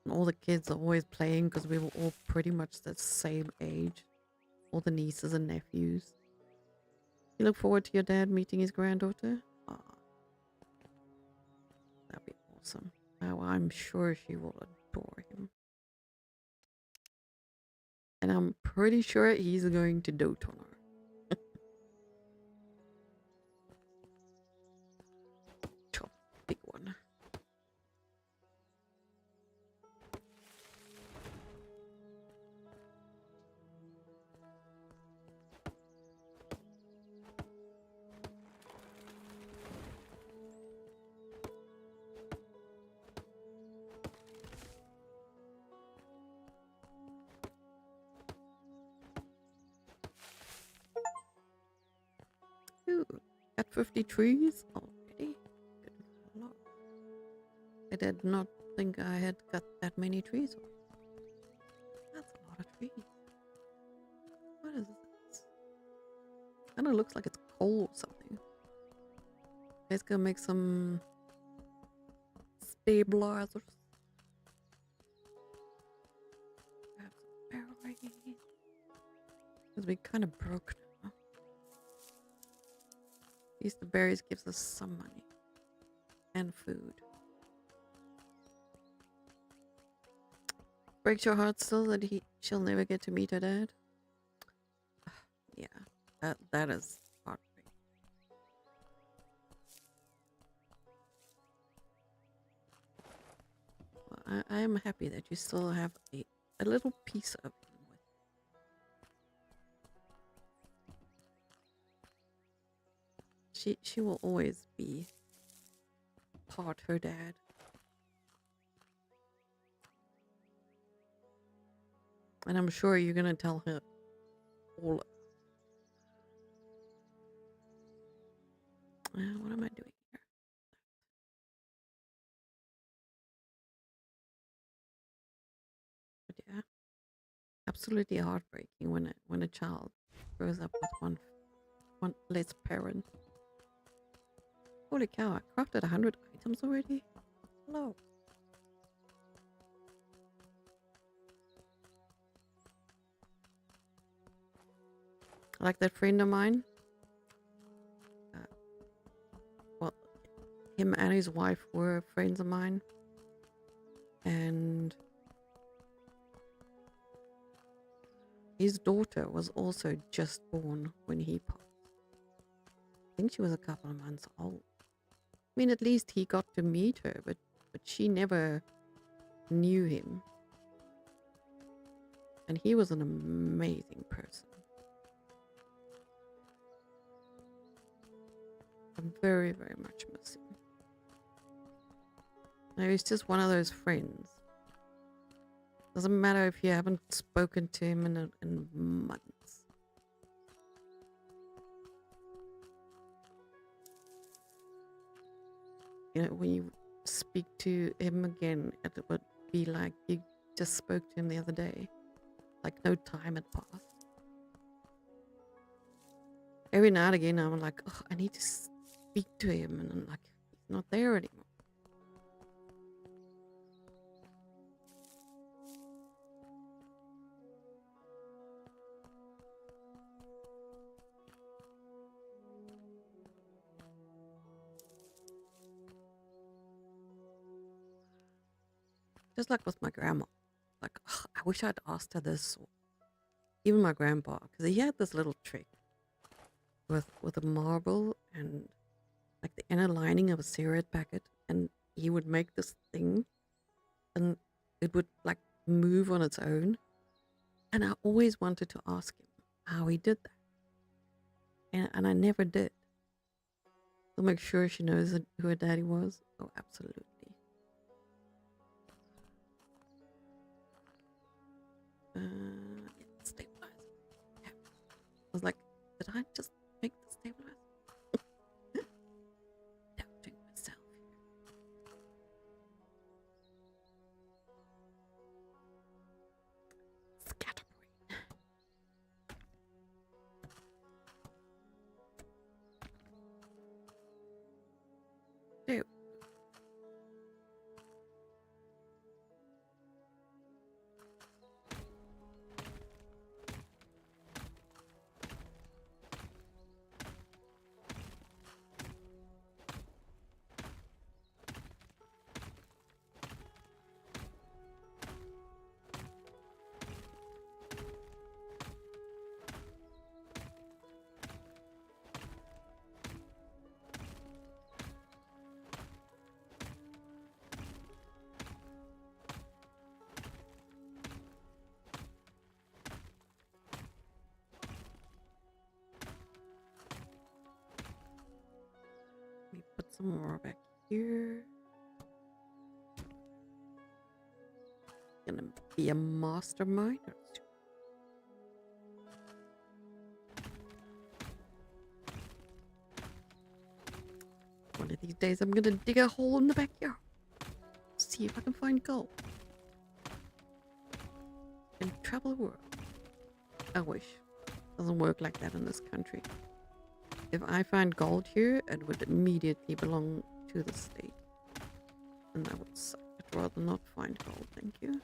And all the kids are always playing because we were all pretty much the same age. All the nieces and nephews. You look forward to your dad meeting his granddaughter? Ah, that'd be awesome. Oh, I'm sure she will adore him. And I'm pretty sure he's going to dote on her. Chop, big one. Ooh, got 50 trees already. Good Lord. I did not think I had got that many trees. That's a lot of trees. What is this? Kind of looks like it's coal or something. Let's go make some stabilizers. Have some berries. Because we kind of broke now. At least the berries gives us some money. And food. Breaks your heart still that she'll never get to meet her dad? Yeah, that is heartbreaking. Well, I am happy that you still have a little piece of him with you. She will always be part her dad. And I'm sure you're gonna tell her all. What am I doing here? But yeah, absolutely heartbreaking when a child grows up with one less parent. Holy cow! I crafted 100 items already. Hello. Like that friend of mine. Well, him and his wife were friends of mine. And his daughter was also just born when he passed. I think she was a couple of months old. I mean, at least he got to meet her, but she never knew him. And he was an amazing person. I very, very much miss him. Now, he's just one of those friends. Doesn't matter if you haven't spoken to him in months. You know, when you speak to him again, it would be like you just spoke to him the other day. Like no time had passed. Every now and again, I'm like, oh, I need to speak to him, and I'm like, he's not there anymore. Just like with my grandma. Like, oh, I wish I'd asked her this. Or even my grandpa, because he had this little trick with a marble and like the inner lining of a cigarette packet, and he would make this thing and it would like move on its own. And I always wanted to ask him how he did that. And I never did. To make sure she knows who her daddy was. Oh, absolutely. Yeah, stabilizer. Yeah. I was like, did I just make the stabilizer? Doubting myself here. Scatterbrain. There. Let me put some more back here. Gonna be a mastermind. One of these days I'm gonna dig a hole in the backyard. See if I can find gold. And travel the world. I wish. Doesn't work like that in this country. If I find gold here, it would immediately belong to the state. And that would suck. I'd rather not find gold, thank you.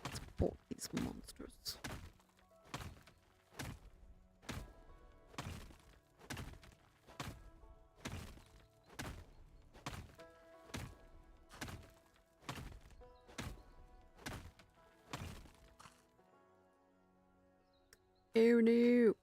Let's port these monsters. Oh no!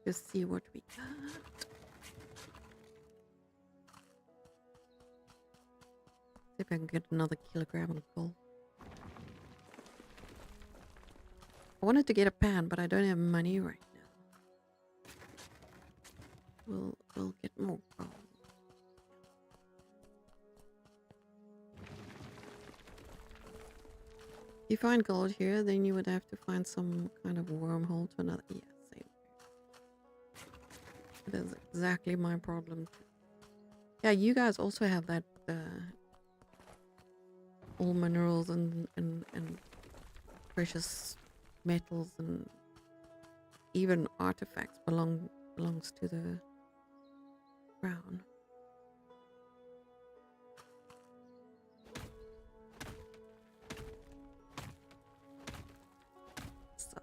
Just see what we got. See if I can get another kilogram of gold. I wanted to get a pan, but I don't have money right now. We'll get more gold. If you find gold here, then you would have to find some kind of wormhole to another. Yeah, same. It is exactly my problem. Yeah, you guys also have that all minerals and precious metals and even artifacts belongs to the crown. So,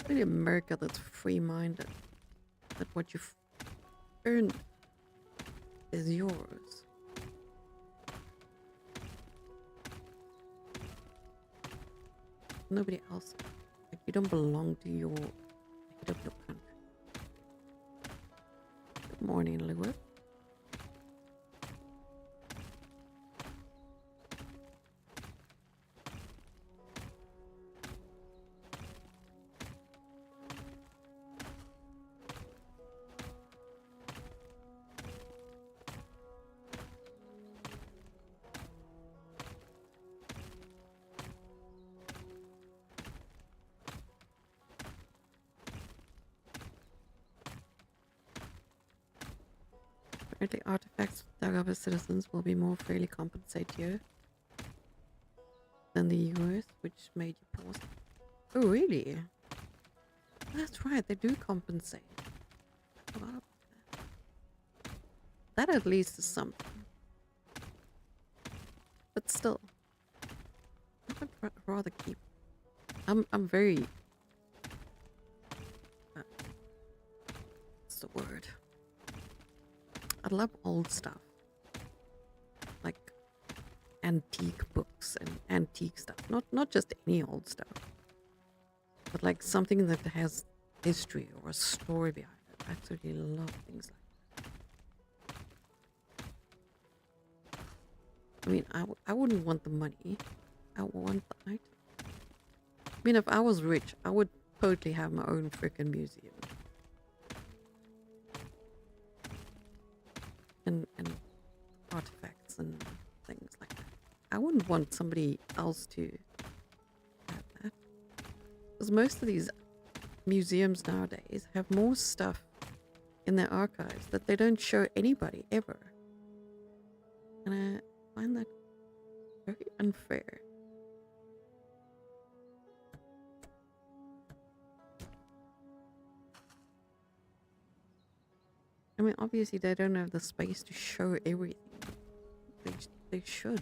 really America that's free-minded, that what you've earned is yours. Nobody else. Like, you don't belong to your head of your country. Good morning, Lewis. Apparently artifacts dug up as citizens will be more fairly compensated here than the US, which made you pause. Oh, really? That's right, they do compensate. I forgot about that. That at least is something. But still, I'd rather keep. I'm very. What's the word? I love old stuff, like antique books and antique stuff. Not just any old stuff, but like something that has history or a story behind it. I absolutely love things like that. I mean, I wouldn't want the money. I want the item. I mean, if I was rich, I would totally have my own freaking museum. And artifacts and things like that. I wouldn't want somebody else to have that. Because most of these museums nowadays have more stuff in their archives that they don't show anybody ever. And I find that very unfair. I mean, obviously they don't have the space to show everything. They should.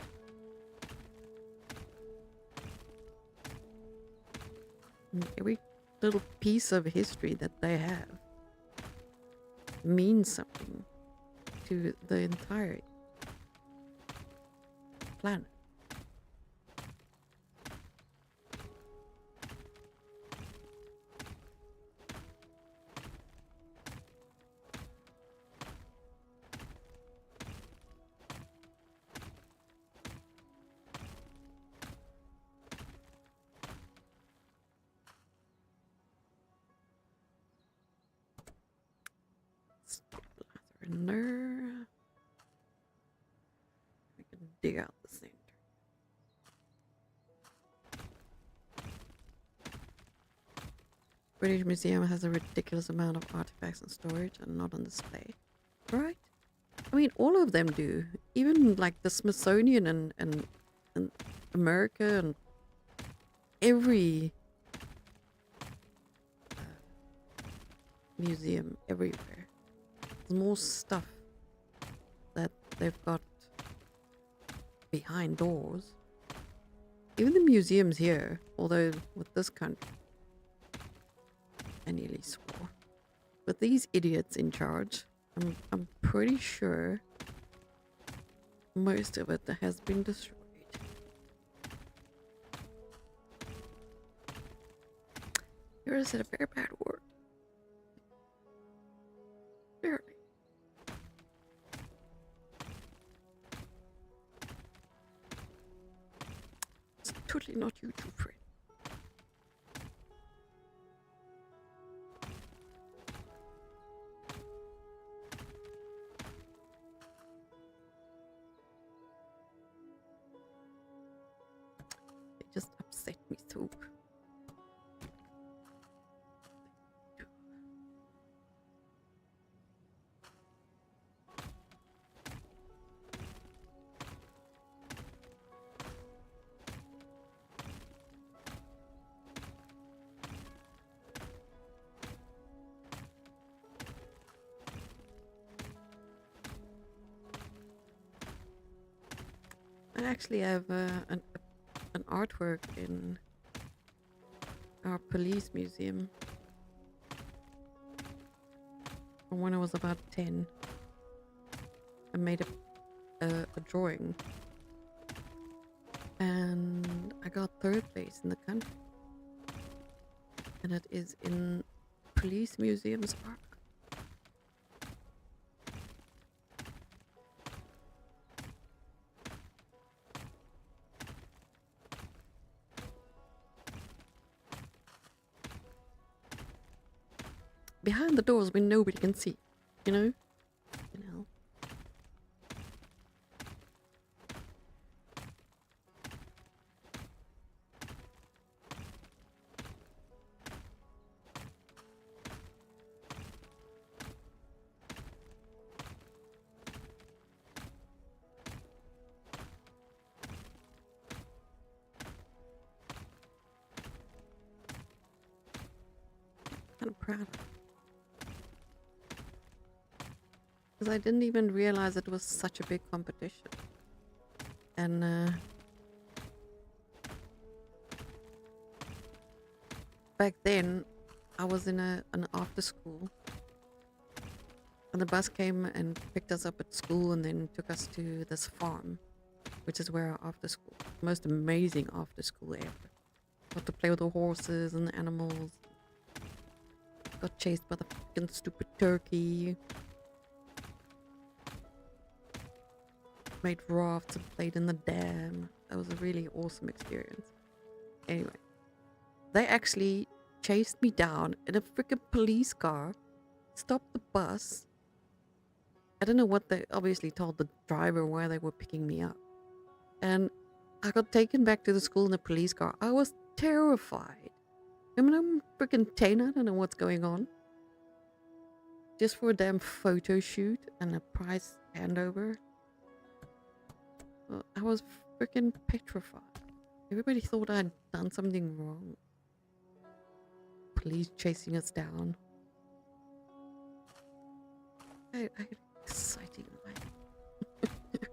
And every little piece of history that they have means something to the entire planet. In there. I can dig out the center. British Museum has a ridiculous amount of artifacts in storage and not on display. Right? I mean, all of them do. Even like the Smithsonian and America and every museum everywhere. There's more stuff that they've got behind doors. Even the museums here, although with this country, I nearly swore. With these idiots in charge, I'm pretty sure most of it has been destroyed. Here is a very bad word. Very. It's totally not you two, friend. They just upset me so. I actually have an artwork in our police museum from when I was about 10. I made a drawing and I got 3rd place in the country, and it is in Police Museum's Park. Behind the doors where nobody can see, you know? You know. Kind of proud of it. Because I didn't even realize it was such a big competition. And back then, I was in an after school. And the bus came and picked us up at school and then took us to this farm, which is where our after school, most amazing after school ever. Got to play with the horses and the animals. Got chased by the fucking stupid turkey. Made rafts and played in the dam. That was a really awesome experience. Anyway, they actually chased me down in a freaking police car, stopped the bus. I don't know what they obviously told the driver why they were picking me up. And I got taken back to the school in a police car. I was terrified. I mean, I'm freaking 10. I don't know what's going on. Just for a damn photo shoot and a prize handover. I was freaking petrified. Everybody thought I had done something wrong. Police chasing us down. I had an exciting life.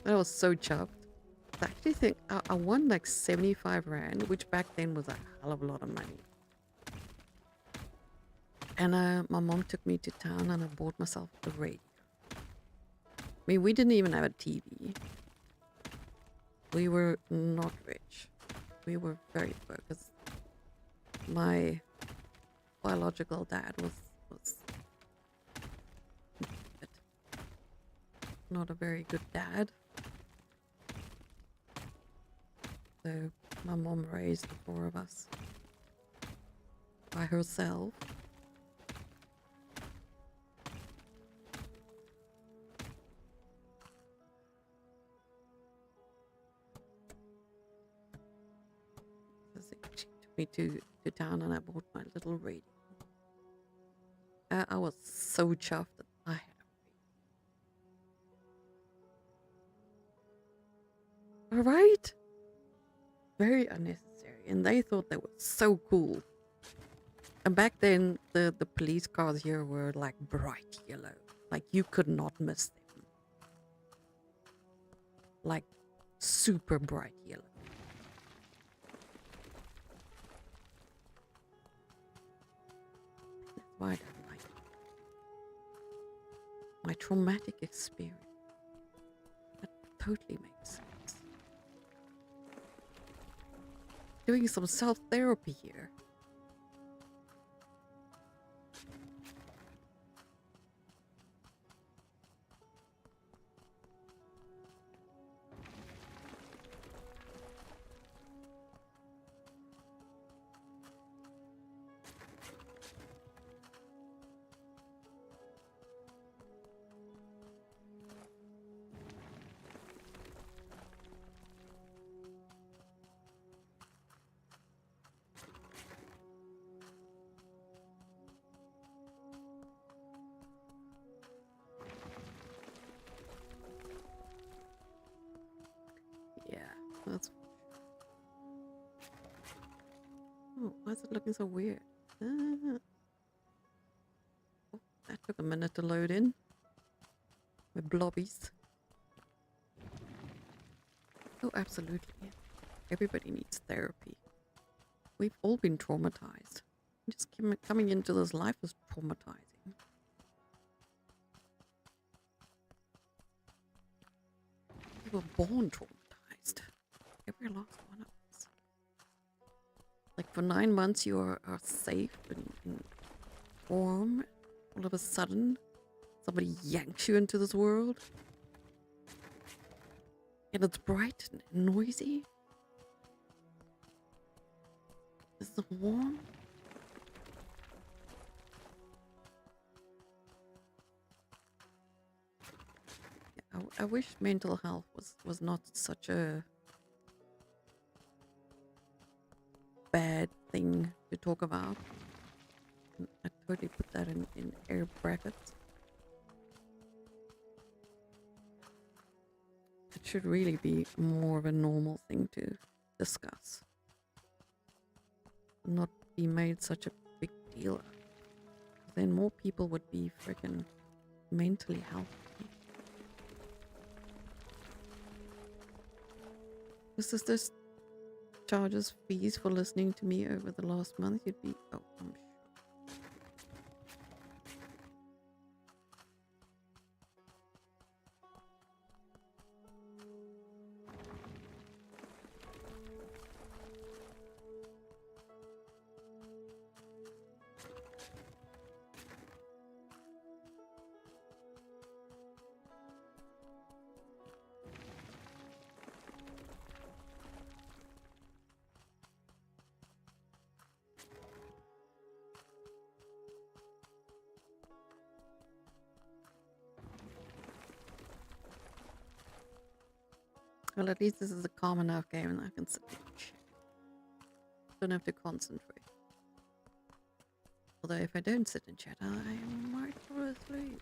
I was so chuffed. I actually think I won like 75 Rand, which back then was a hell of a lot of money. And my mom took me to town and I bought myself a radio. I mean, we didn't even have a TV. We were not rich. We were very poor because my biological dad was not a very good dad. So my mom raised the 4 of us by herself. She took me to to town and I bought my little radio. I was so chuffed that I had a radio. Alright? Very unnecessary. And they thought they were so cool. And back then, the police cars here were like bright yellow. Like you could not miss them. Like super bright yellow. That's why I don't like it. My traumatic experience. That totally makes sense. Doing some self-therapy here. That's. Oh, why is it looking so weird? Oh, that took a minute to load in. With blobbies. Oh, absolutely. Everybody needs therapy. We've all been traumatized. Just coming into this life is traumatizing. We were born traumatized. Every last one of us. Like for 9 months you are safe and warm. All of a sudden, somebody yanks you into this world. And it's bright and noisy. It's warm. Yeah, I wish mental health was not such a bad thing to talk about. I totally put that in air brackets. It should really be more of a normal thing to discuss. Not be made such a big deal. Then more people would be freaking mentally healthy. This charges fees for listening to me over the last month. You'd be, oh, I'm sure. Well, at least this is a calm enough game and I can sit and check. Don't have to concentrate. Although if I don't sit and chat, I might fall asleep.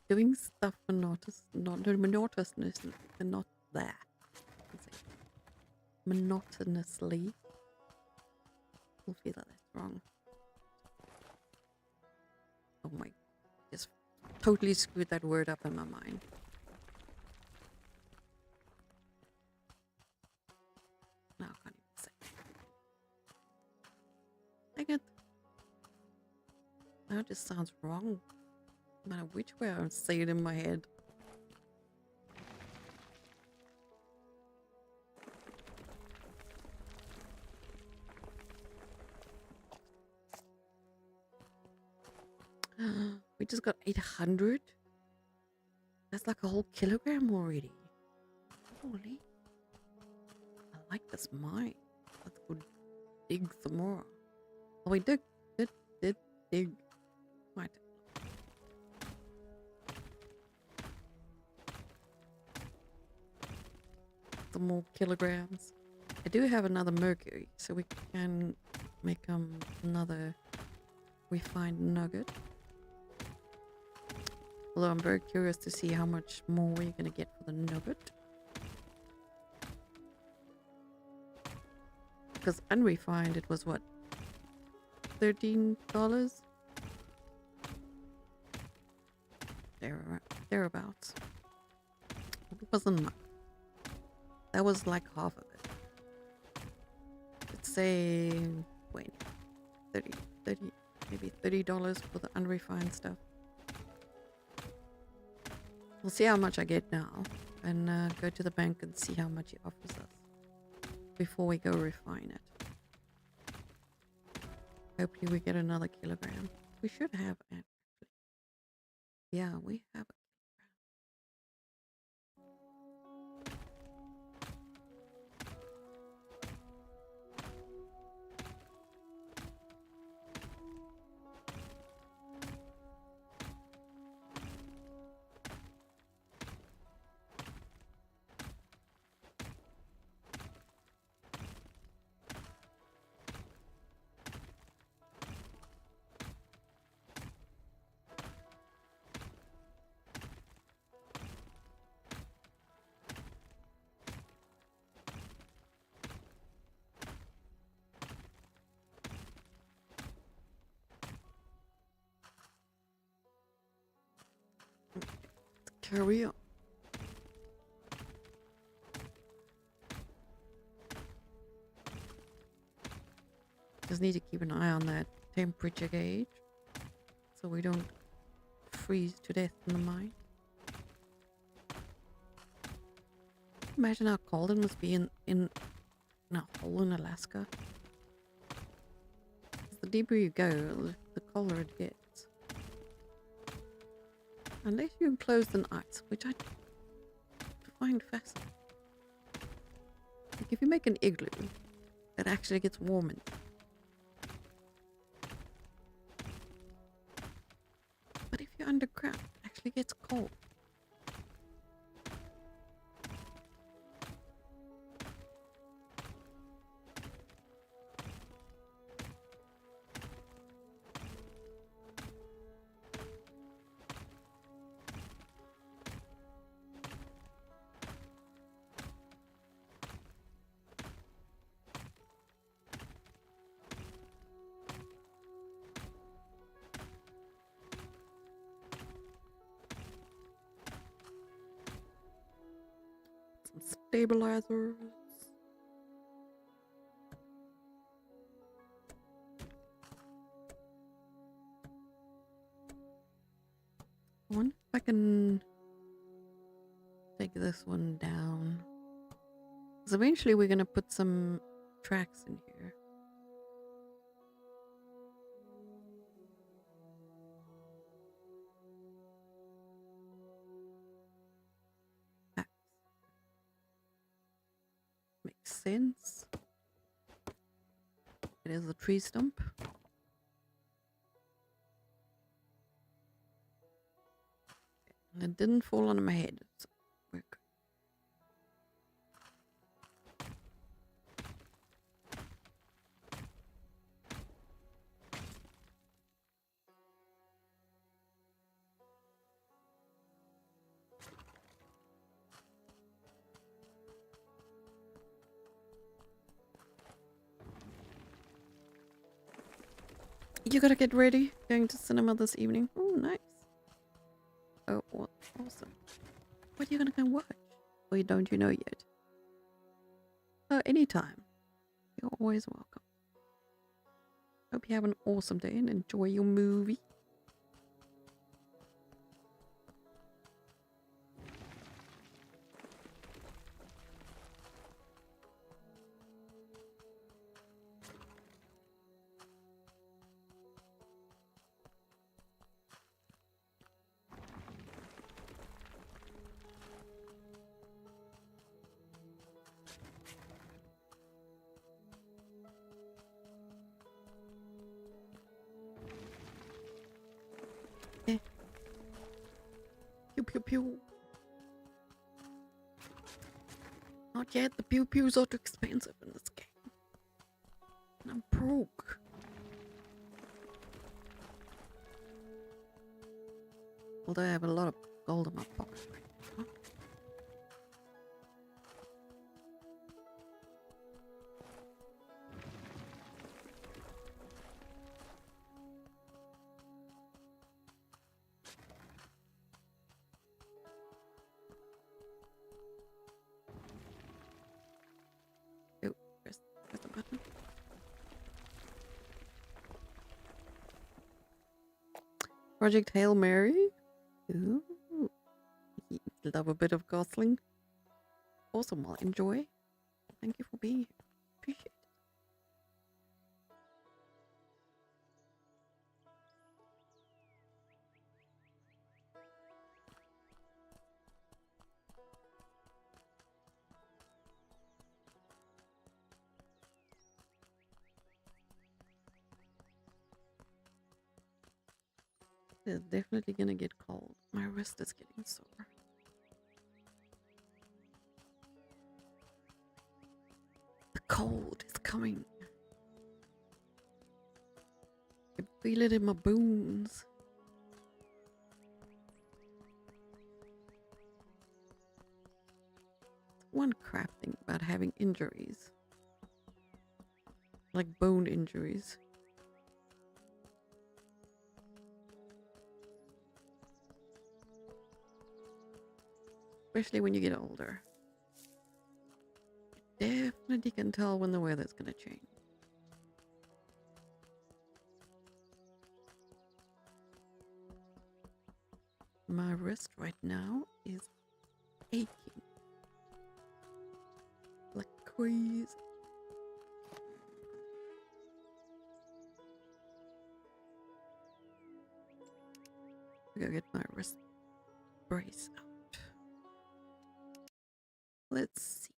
Doing stuff monotonously, not there. Monotonously. We'll feel that that's wrong. Oh my, just totally screwed that word up in my mind. No, I can't even say it. Dang it. Now it just sounds wrong. No matter which way I say it in my head. We just got 800. That's like a whole kilogram already. Holy. I like this mine. Let's go dig some more. Oh, we did dig. Right. Some more kilograms. I do have another mercury, so we can make another refined nugget. Although I'm very curious to see how much more you're gonna get for the nugget. Because unrefined, it was what? $13? Thereabouts. It wasn't much. That was like half of it. Let's say 20, 30, maybe $30 for the unrefined stuff. We'll see how much I get now and go to the bank and see how much he offers us before we go refine it. Hopefully we get another kilogram. We should have it. Yeah, we have it. Carry on. Just need to keep an eye on that temperature gauge so we don't freeze to death in the mine. Imagine how cold it must be in a hole in Alaska. The deeper you go, the colder it gets. Unless you enclose in ice, which I find fascinating. Like if you make an igloo, it actually gets warm in. But if you're underground, it actually gets cold. Stabilizers. I wonder if I can take this one down. Because eventually we're going to put some tracks in here. Makes sense. It is a tree stump. And it didn't fall on my head. So we're good. You gotta get ready. Going to cinema this evening. Oh, nice. Oh, well, awesome. What are you gonna go watch? Or don't you know yet? Oh, anytime. You're always welcome. Hope you have an awesome day and enjoy your movie. Pew pew pew. Not Not yet. The pew pews are too expensive in this game. And I'm broke. Although I have a lot of gold in my pocket right now. Oh, press the button. Project Hail Mary. Ooh. Love a bit of Gosling. Awesome, well, enjoy. Thank you for being here. Appreciate it. It's definitely gonna get cold. My wrist is getting sore. The cold is coming. I can feel it in my bones. One crap thing about having injuries. Like bone injuries. Especially when you get older. You definitely can tell when the weather's gonna change. My wrist right now is aching. Like crazy. I gotta get my wrist brace out. Let's see.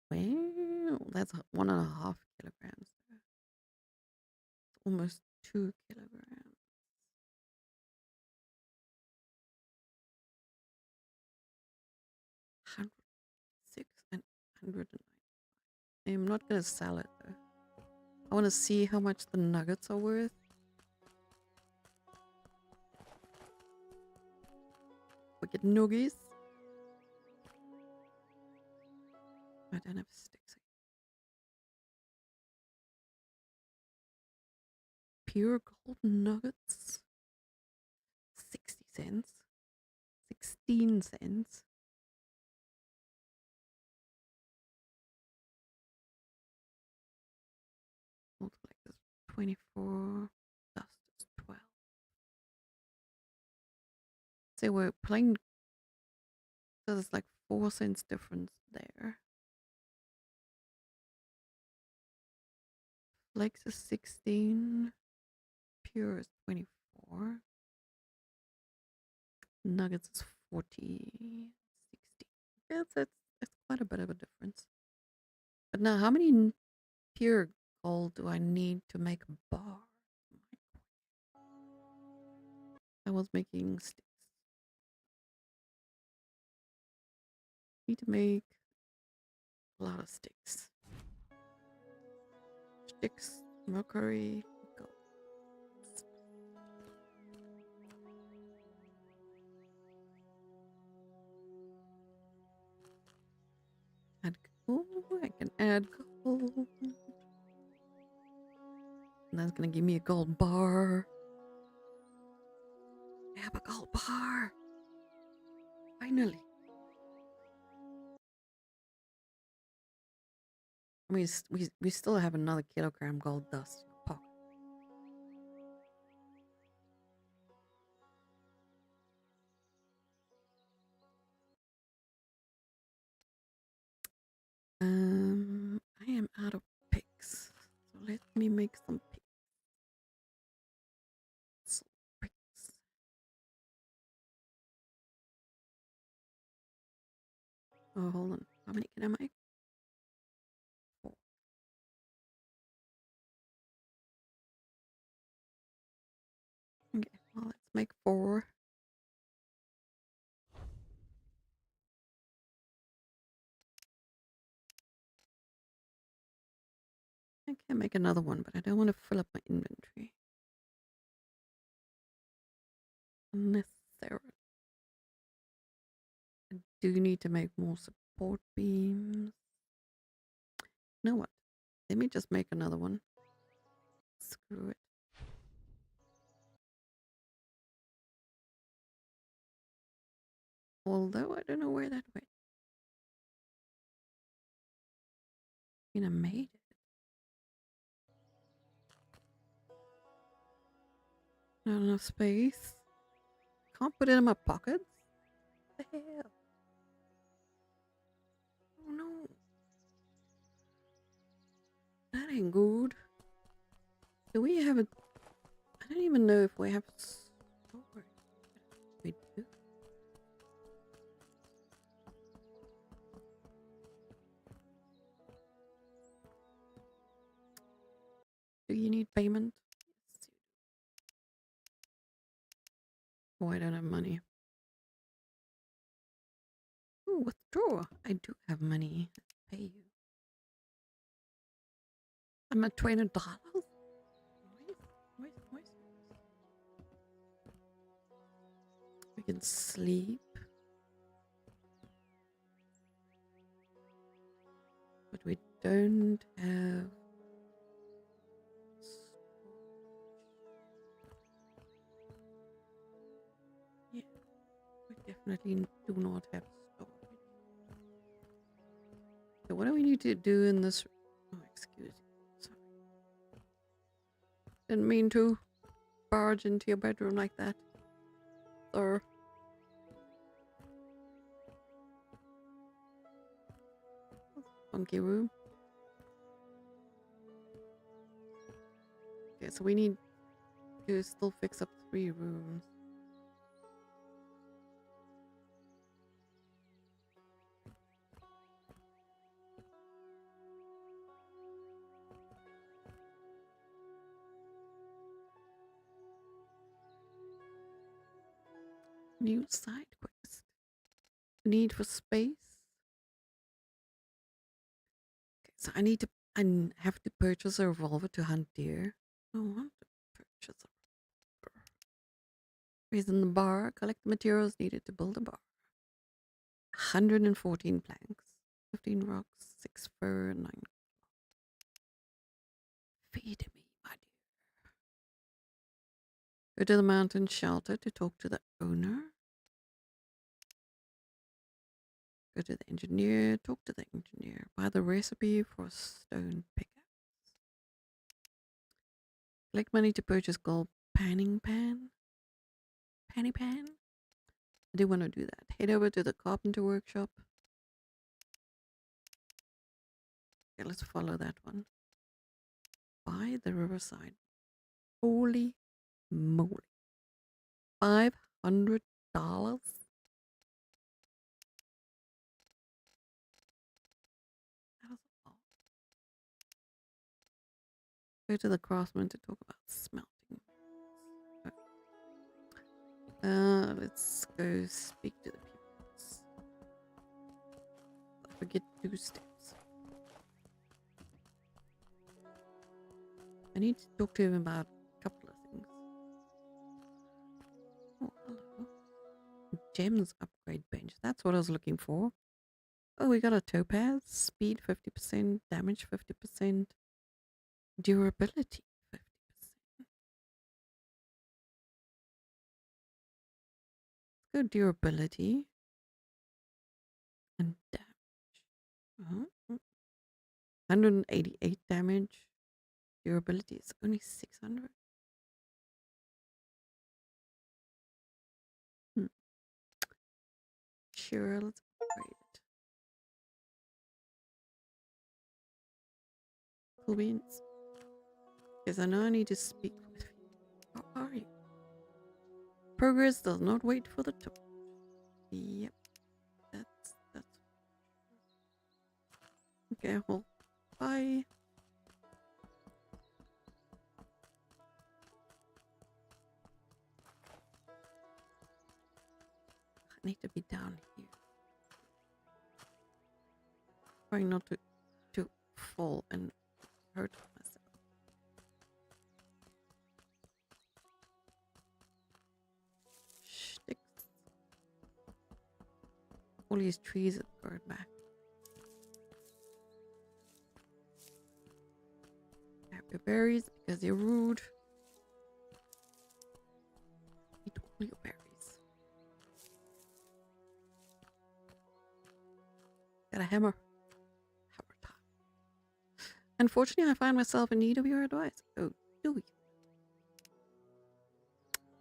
Well, that's 1.5 kilograms. It's almost 2 kilograms. 106 and 109. I'm not gonna sell it though. I want to see how much the nuggets are worth. We get nuggies. I don't have sticks. Pure gold nuggets. 60 cents. 16 cents. Multiply this 24. Dust is 12. So we're playing. So there's like 4 cents difference there. Flakes is 16. Pure is 24. Nuggets is 40. 60. Yeah, it's quite a bit of a difference. But now, how many pure gold do I need to make a bar? I was making sticks. Need to make a lot of sticks. Sticks, mercury, gold. Add gold. I can add gold. And that's gonna give me a gold bar. I have a gold bar. Finally. We still have another kilogram gold dust in the pocket. I am out of picks, so let me make some picks. Oh, hold on. How many can I make? 4. Okay, well, let's make 4. I can make another one, but I don't want to fill up my inventory unnecessarily. I do need to make more support beams. You know what? Let me just make another one. Screw it. Although I don't know where that went. I mean, I made it. Not enough space. Can't put it in my pockets. What the hell? Oh no. That ain't good. Do we have a... I don't even know if we have storage. We do. Do you need payment? Yes. Oh, I don't have money. Oh, withdraw. I do have money. Pay you. I'm at $20. Noise. We can sleep. But we don't have... Yeah, we definitely do not have storage. So what do we need to do in this... Oh, excuse me. Sorry. Didn't mean to barge into your bedroom like that. Or... funky room. Okay, so we need to still fix up 3 rooms. New side quest. Need for space. Okay, so I have to purchase a revolver to hunt deer. I want to purchase a revolver. Reason the bar. Collect the materials needed to build a bar. 114 planks. 15 rocks. 6 fur. 9. Feed me, my dear. Go to the mountain shelter to talk to the owner. Go to the engineer, talk to the engineer. Buy the recipe for stone pickaxe. Collect money to purchase gold panning pan. Panny pan? I do want to do that. Head over to the carpenter workshop. Okay, let's follow that one. Buy the riverside. Holy moly. $500? Go to the craftsman to talk about smelting. Let's go speak to the people. I forget 2 steps. I need to talk to him about a couple of things. Oh, hello. Gems upgrade bench. That's what I was looking for. Oh, we got a topaz. Speed 50%, damage 50%, durability 50%. Let's go durability and damage. 188 damage. Durability is only 600. Sure, let's upgrade it. Cool beans. Because I know I need to speak with you. How are you? Progress does not wait for the torch. Yep. That's okay, well, bye. I need to be down here. Trying not to fall and hurt myself. all these trees that grow back. Have your berries because you're rude. Eat all your berries. Got a hammer. Hammer time. Unfortunately, I find myself in need of your advice. Oh, do you?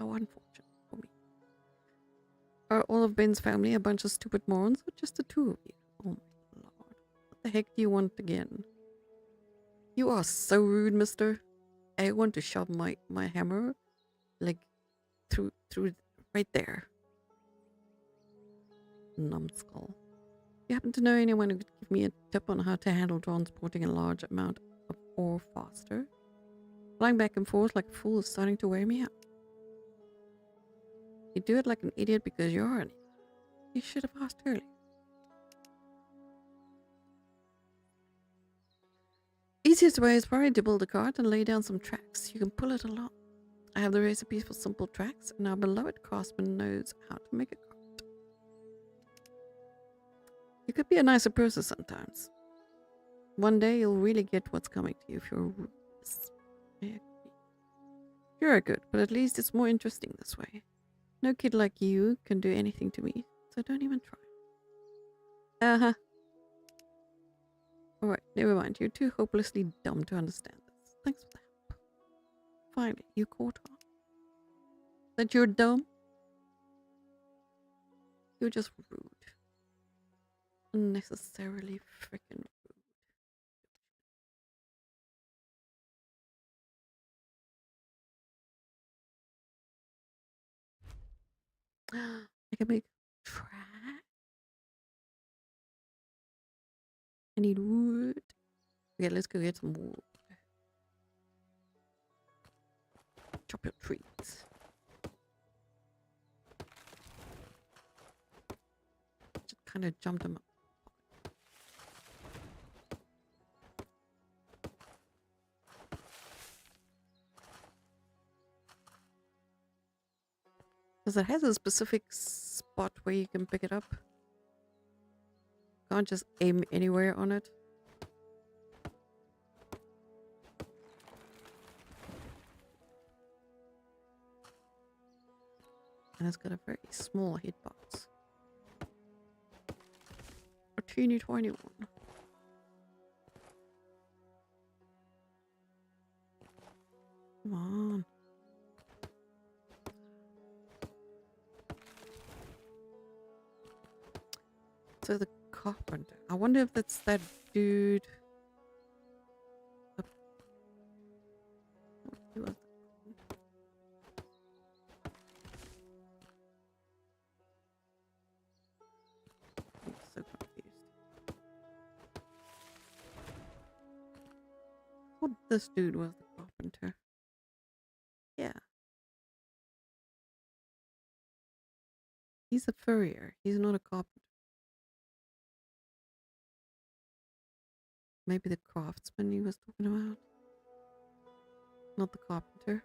How unfortunate for me. Are all of Ben's family a bunch of stupid morons, or just the two of you? Oh my lord. What the heck do you want again? You are so rude, mister. I want to shove my hammer, like, through right there. Numbskull. You happen to know anyone who could give me a tip on how to handle transporting a large amount of ore faster? Flying back and forth like a fool is starting to wear me out. You do it like an idiot because you're an idiot. You should have asked earlier. Easiest way is probably to build a cart and lay down some tracks. You can pull it along. I have the recipes for simple tracks, and our beloved craftsman knows how to make a cart. You could be a nicer person sometimes. One day you'll really get what's coming to you if you're rude. I agree. You're good, but at least it's more interesting this way. No kid like you can do anything to me, so don't even try. Uh-huh. Alright, never mind. You're too hopelessly dumb to understand this. Thanks for the help. Finally, you caught on. That you're dumb? You're just rude. Unnecessarily freaking rude. I can make track. I need wood. Okay, let's go get some wood. Chop your trees. Just kind of jump them up. Because it has a specific spot where you can pick it up. Can't just aim anywhere on it. And it's got a very small hitbox. A teeny tiny one. Come on. So the carpenter. I wonder if that's that dude. He was I'm so confused. What this dude was the carpenter. Yeah. He's a furrier. He's not a carpenter. Maybe the craftsman he was talking about. Not the carpenter.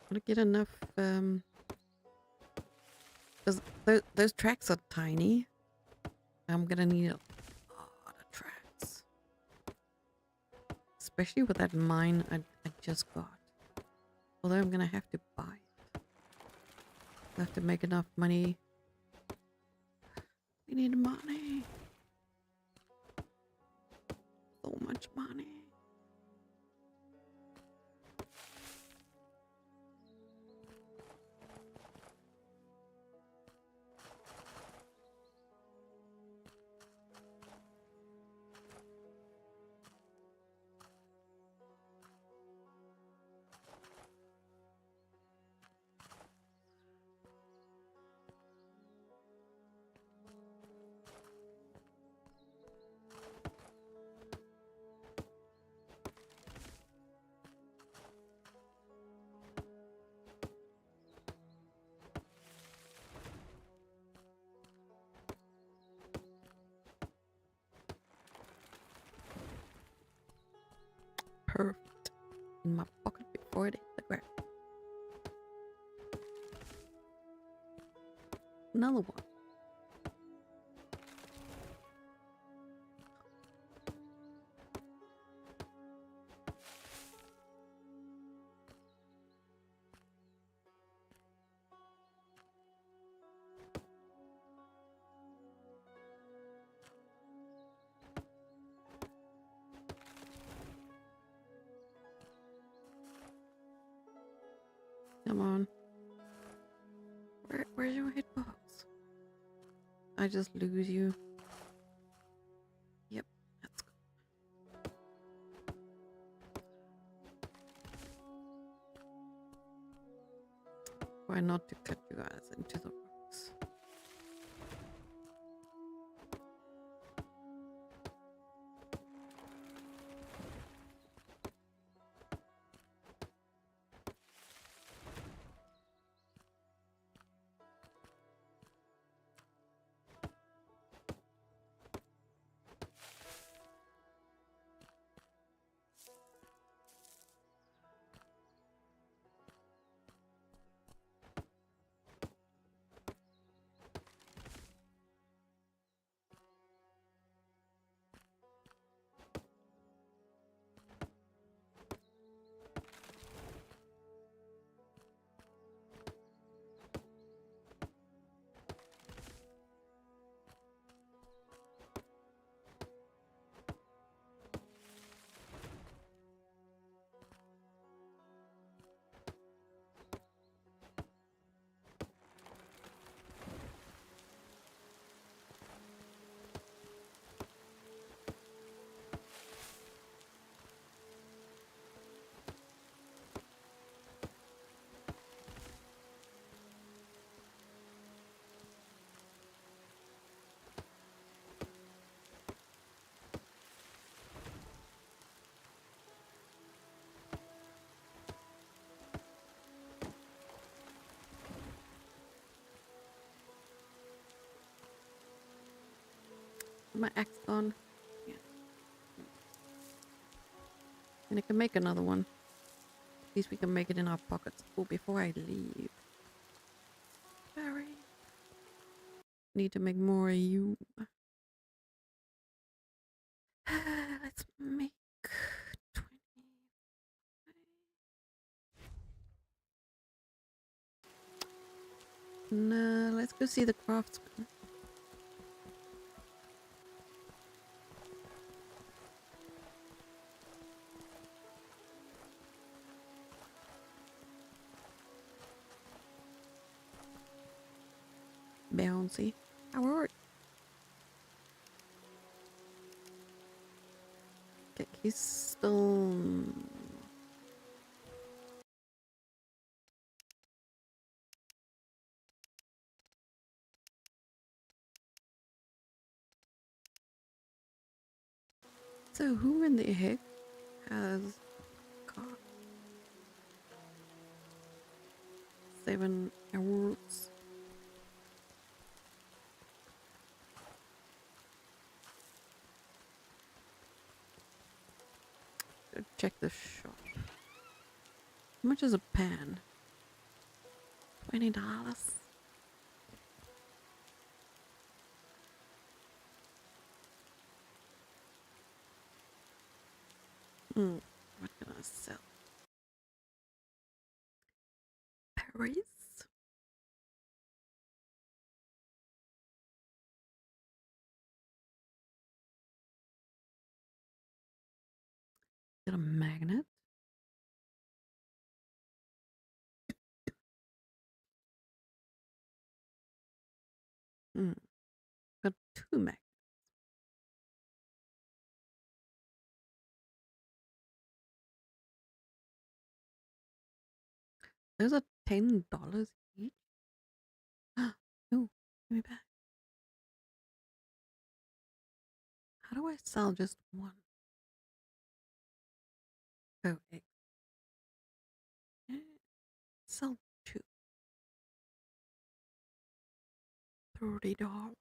Want to get enough, those tracks are tiny. I'm gonna need a lot of tracks. Especially with that mine I just got. Although I'm gonna have to buy it. I have to make enough money. We need money. So much money. Perfect. In my pocket before it hit the ground. Another one. Come on. Where's your hitbox? I just lose you. Yep, that's good. Try not to cut you guys into the rocks. My axe gone. Yeah. And I can make another one. At least we can make it in our pockets. Oh, before I leave. Barry. Need to make more of you. Let's make 20. No, let's go see the craftsman. Bouncy. How are you? Okay, he's still. So who in the heck has got 7 awards? Go check the shop. How much is a pan? $20. What can I sell? Berries? Get a magnet? Got 2 magnets. Those are $10 each? No, give me back. How do I sell just one? Oh, egg. Sell 2. $30.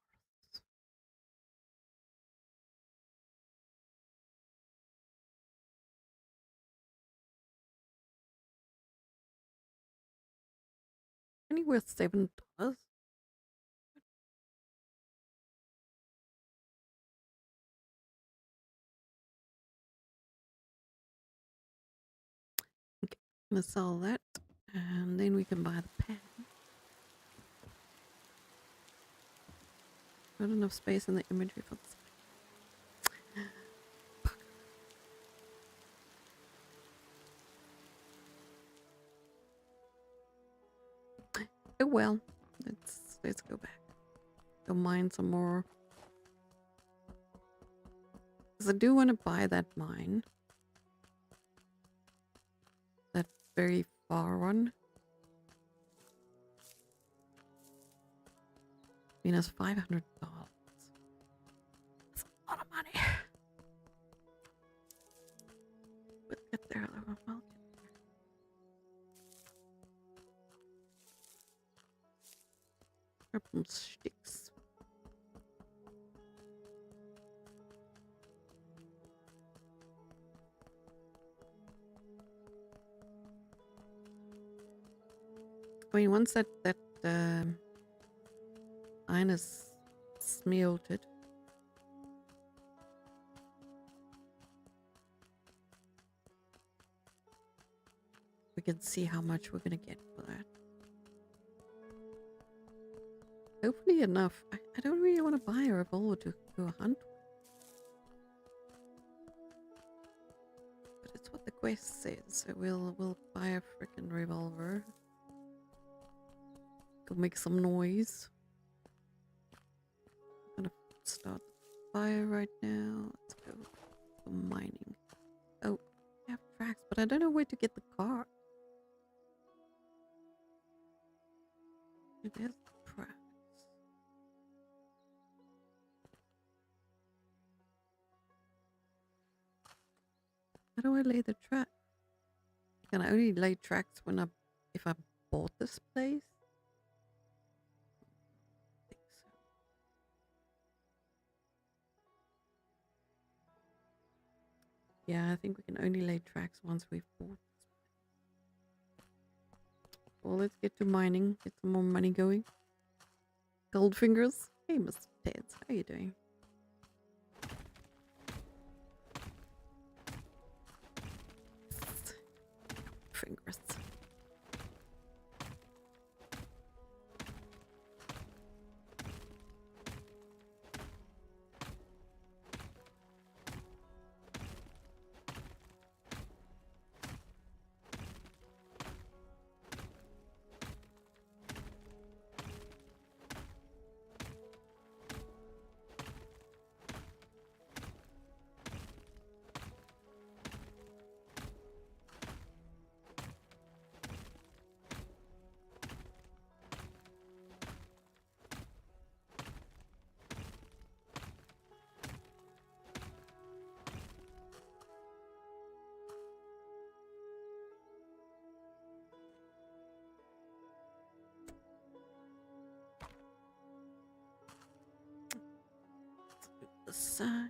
only worth $7. Okay, I'm gonna sell that, and then we can buy the pan. Not enough space in the imagery for this. Oh well, let's go back. Go mine some more. Because I do want to buy that mine. That very far one. I mean, it's $500. That's a lot of money. But get there, I'll get there. Purple sticks. I mean, once that iron is smelted, we can see how much we're gonna get for that. Hopefully enough. I don't really want to buy a revolver to go hunt with. But it's what the quest says, so we'll buy a freaking revolver. Go make some noise. I'm gonna start the fire right now. Let's go mining. Oh, I have tracks, but I don't know where to get the car. There's the tracks. How do I lay the track? Can I only lay tracks if I bought this place? I think so. Yeah, I think we can only lay tracks once we've bought this place. Well, let's get to mining, get some more money going. Goldfingers. Hey, Mr. Teds, how you doing? Fingers. The side.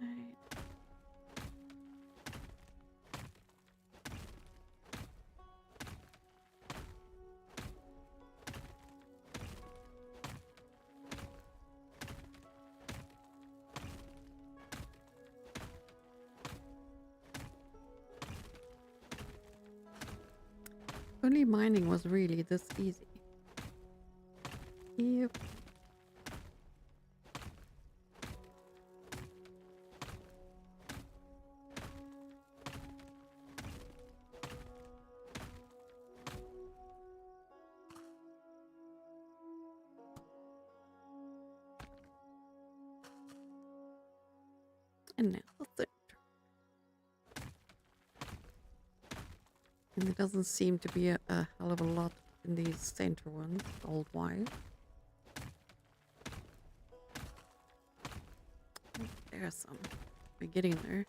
Only mining was really this easy. Yep. And now the third. And there doesn't seem to be a hell of a lot in these center ones, old wire. There's some. We're getting there.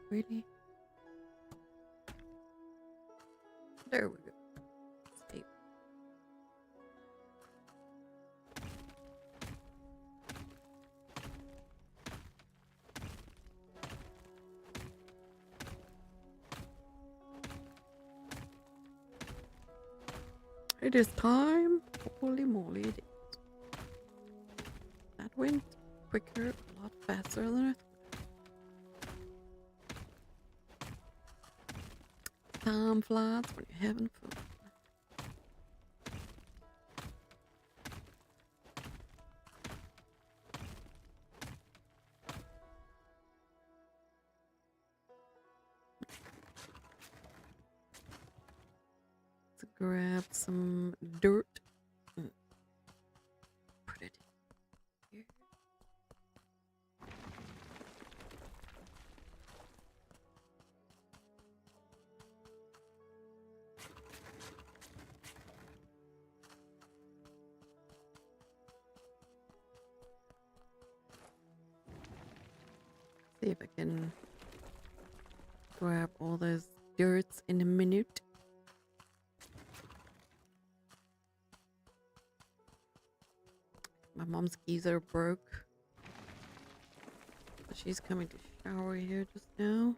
Really? There we go. Save. It is time. Holy moly, it is. That went quicker, a lot faster than I thought. Time flies when you're having fun. Let's grab some dirt. Put it here. See if I can grab all those dirts in a minute. My mom's geyser broke. So she's coming to shower here just now.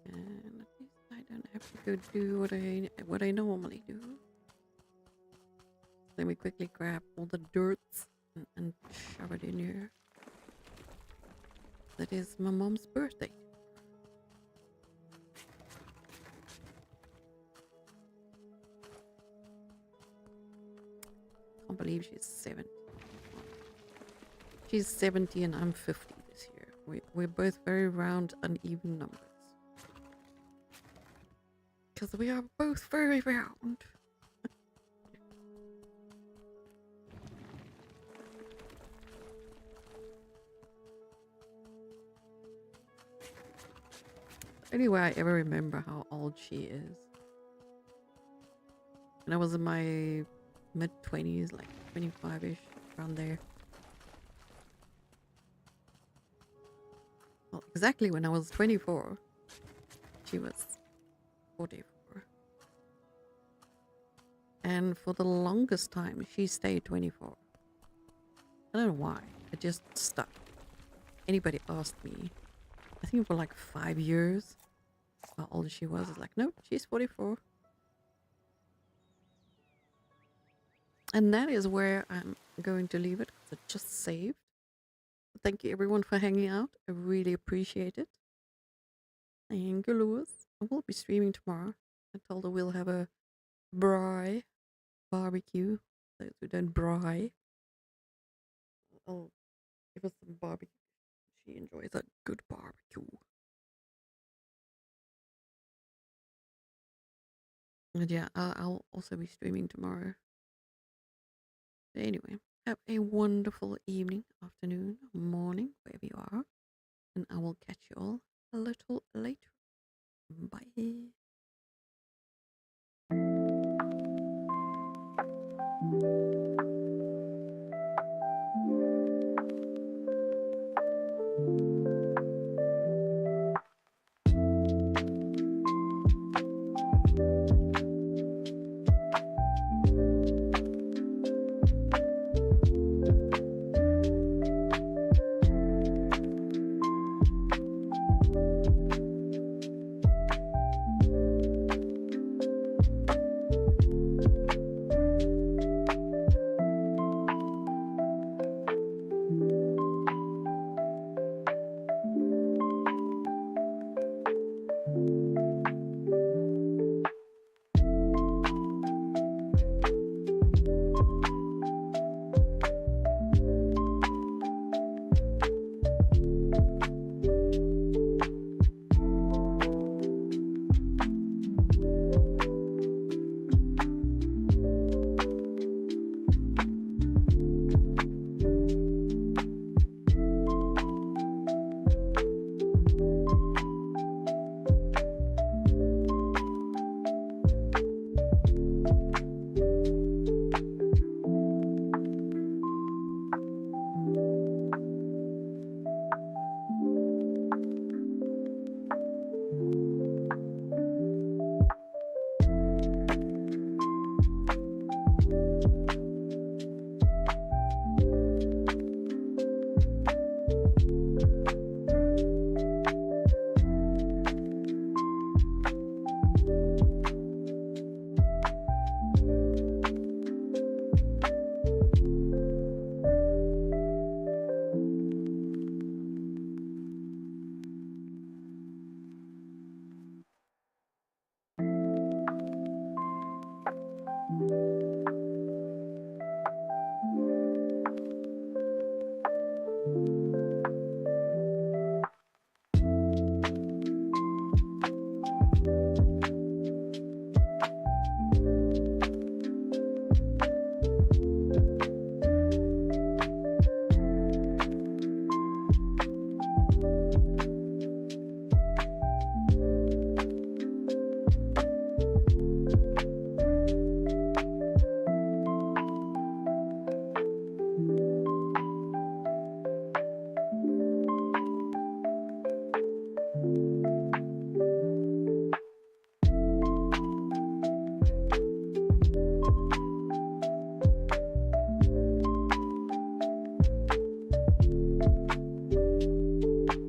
And at least I don't have to go do what I normally do. Let me quickly grab all the dirts and shove it in here. That is my mom's birthday. Can't believe she's 70. She's 70 and I'm 50 this year. We're both very round, uneven numbers. Because we are both very round. Only way I ever remember how old she is. When I was in my mid-20s, like 25-ish, around there. Well, exactly when I was 24, she was 44. And for the longest time, she stayed 24. I don't know why. It just stuck. Anybody asked me, I think for like 5 years, how old she was. It's like, nope, she's 44. And that is where I'm going to leave it because it just saved. Thank you everyone for hanging out. I really appreciate it. Thank you, Lewis. I will be streaming tomorrow. I told her we'll have a braai barbecue. Those who don't braai, I'll give us some barbecue. She enjoys a good barbecue. And yeah, I'll also be streaming tomorrow. But anyway, have a wonderful evening, afternoon, morning, wherever you are. And I will catch you all a little later. Bye.